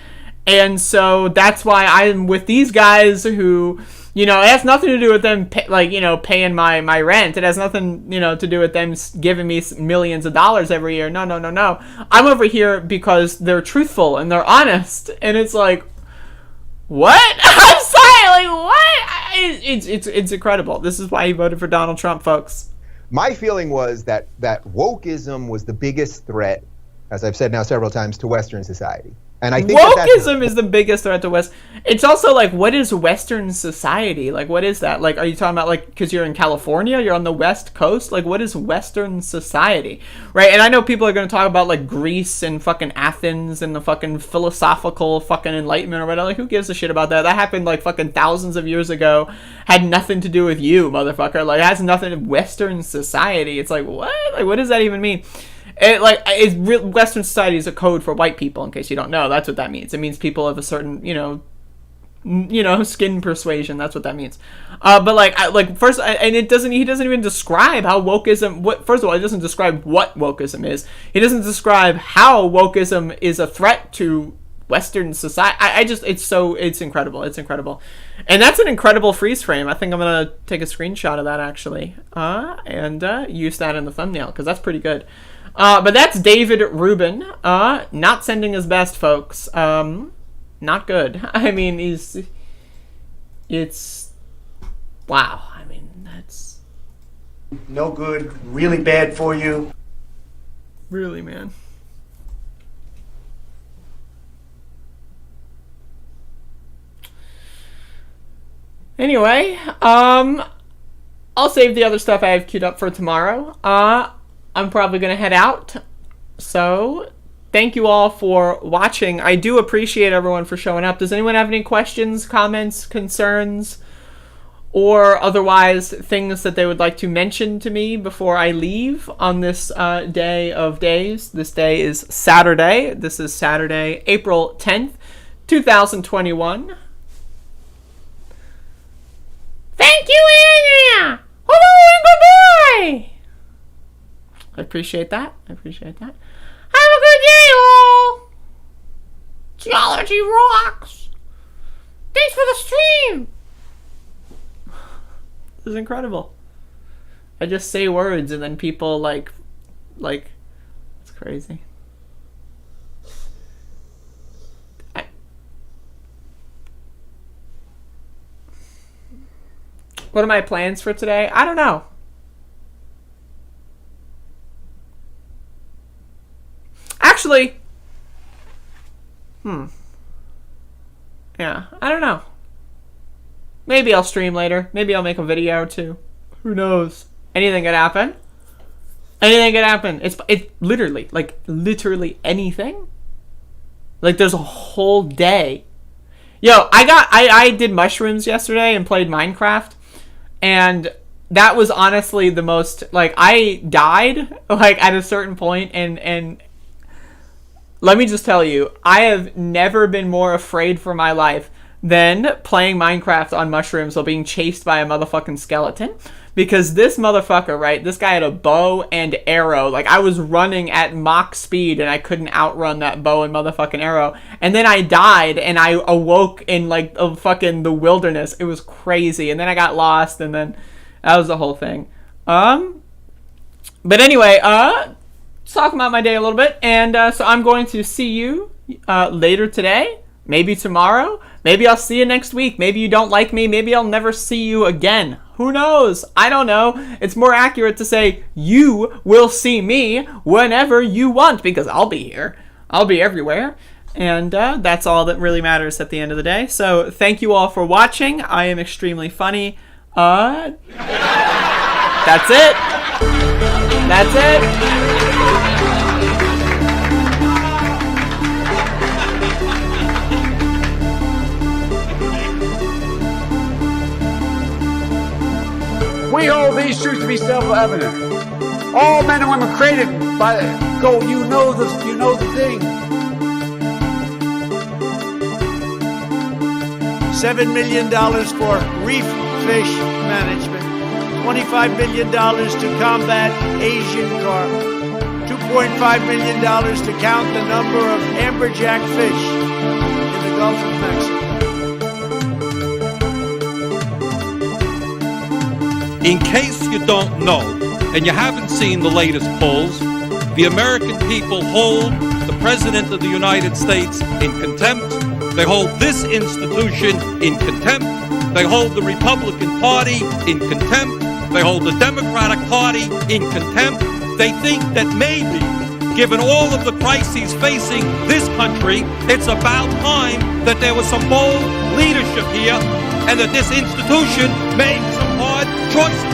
And so that's why I'm with these guys who... it has nothing to do with them, paying my rent. It has nothing, to do with them giving me millions of dollars every year. No. I'm over here because they're truthful and they're honest. And it's like, what? I'm sorry, like, what? It's incredible. This is why he voted for Donald Trump, folks. My feeling was that wokeism was the biggest threat, as I've said now several times, to Western society. And I think wokeism is the biggest threat to West. It's also like, what is Western society? Like, what is that? Like, are you talking about, like, because you're in California, you're on the West Coast? Like, what is Western society? Right? And I know people are going to talk about, like, Greece and fucking Athens and the fucking philosophical fucking enlightenment or whatever. Like, who gives a shit about that? That happened, like, fucking thousands of years ago. Had nothing to do with you, motherfucker. Like, it has nothing to do with Western society. It's like, what? Like, what does that even mean? Western society is a code for white people, in case you don't know. That's what that means. It means people of a certain, skin persuasion. That's what that means. First, and he doesn't even describe how wokeism, first of all, he doesn't describe what wokeism is. He doesn't describe how wokeism is a threat to Western society. It's incredible. It's incredible. And that's an incredible freeze frame. I think I'm going to take a screenshot of that, actually, and use that in the thumbnail, because that's pretty good. But that's David Rubin. Not sending his best, folks. Not good. I mean, it's... Wow. I mean, that's... No good. Really bad for you. Really, man. Anyway, I'll save the other stuff I have queued up for tomorrow. I'm probably going to head out. So, thank you all for watching. I do appreciate everyone for showing up. Does anyone have any questions, comments, concerns, or otherwise things that they would like to mention to me before I leave on this day of days? This day is Saturday. This is Saturday, April 10th, 2021. Thank you, Andrea! Hello and goodbye! I appreciate that. I appreciate that. Have a good day, all! Geology rocks! Thanks for the stream! This is incredible. I just say words and then people like, it's crazy. What are my plans for today? I don't know. Actually, yeah, I don't know. Maybe I'll stream later. Maybe I'll make a video or two. Who knows? Anything could happen. Anything could happen. It's literally, like, literally anything. Like, there's a whole day. Yo, I did mushrooms yesterday and played Minecraft. And that was honestly the most, like, I died, like, at a certain point, and let me just tell you, I have never been more afraid for my life than playing Minecraft on mushrooms while being chased by a motherfucking skeleton. Because this motherfucker, right, this guy had a bow and arrow. Like, I was running at Mach speed and I couldn't outrun that bow and motherfucking arrow. And then I died and I awoke in, like, the wilderness. It was crazy. And then I got lost and then that was the whole thing. But anyway, let's talk about my day a little bit. And so I'm going to see you later today. Maybe tomorrow. Maybe I'll see you next week. Maybe you don't like me. Maybe I'll never see you again. Who knows? I don't know. It's more accurate to say you will see me whenever you want, because I'll be here. I'll be everywhere. And that's all that really matters at the end of the day. So thank you all for watching. I am extremely funny. That's it. That's it. We hold these truths to be self-evident. All men and women created by go. You know the thing. $7 million for reef fish management. $25 million to combat Asian carp. $2.5 million to count the number of amberjack fish in the Gulf of Mexico. In case you don't know, and you haven't seen the latest polls, the American people hold the President of the United States in contempt. They hold this institution in contempt. They hold the Republican Party in contempt. They hold the Democratic Party in contempt. They think that maybe, given all of the crises facing this country, it's about time that there was some bold leadership here and that this institution made some hard choices.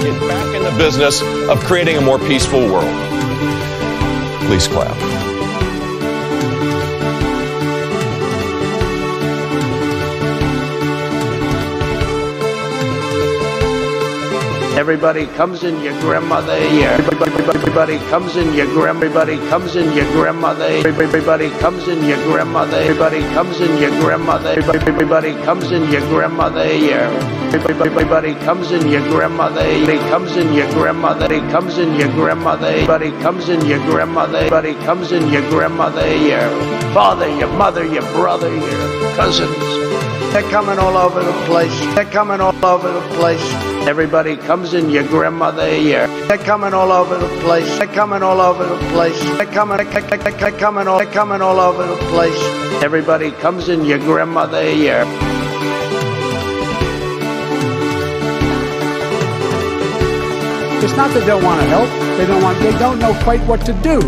Get back in the business of creating a more peaceful world. Please clap. Everybody comes in your grandmother ear. Everybody comes in your Everybody comes in your grandmother. Everybody comes in your grandmother. Everybody comes in your grandmother. Everybody comes in your grandmother ear. Everybody comes in your grandmother. Everybody comes in your grandmother. Everybody comes in your grandmother. Everybody comes in your grandmother. Everybody comes in your grandmother ear. Father, your mother, your brother, your cousins. They're coming all over the place. They're coming all over the place. Everybody comes in your grandmother ear. They're coming all over the place. They're coming all over the place. They're coming all over the place. Everybody comes in your grandmother ear. It's not that they don't want to help. They don't know quite what to do.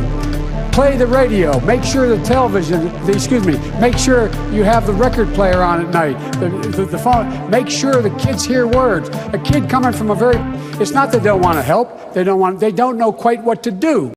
Play the radio. Make sure the television, make sure you have the record player on at night, the phone. Make sure the kids hear words. A kid coming from it's not that they don't want to help. They don't know quite what to do.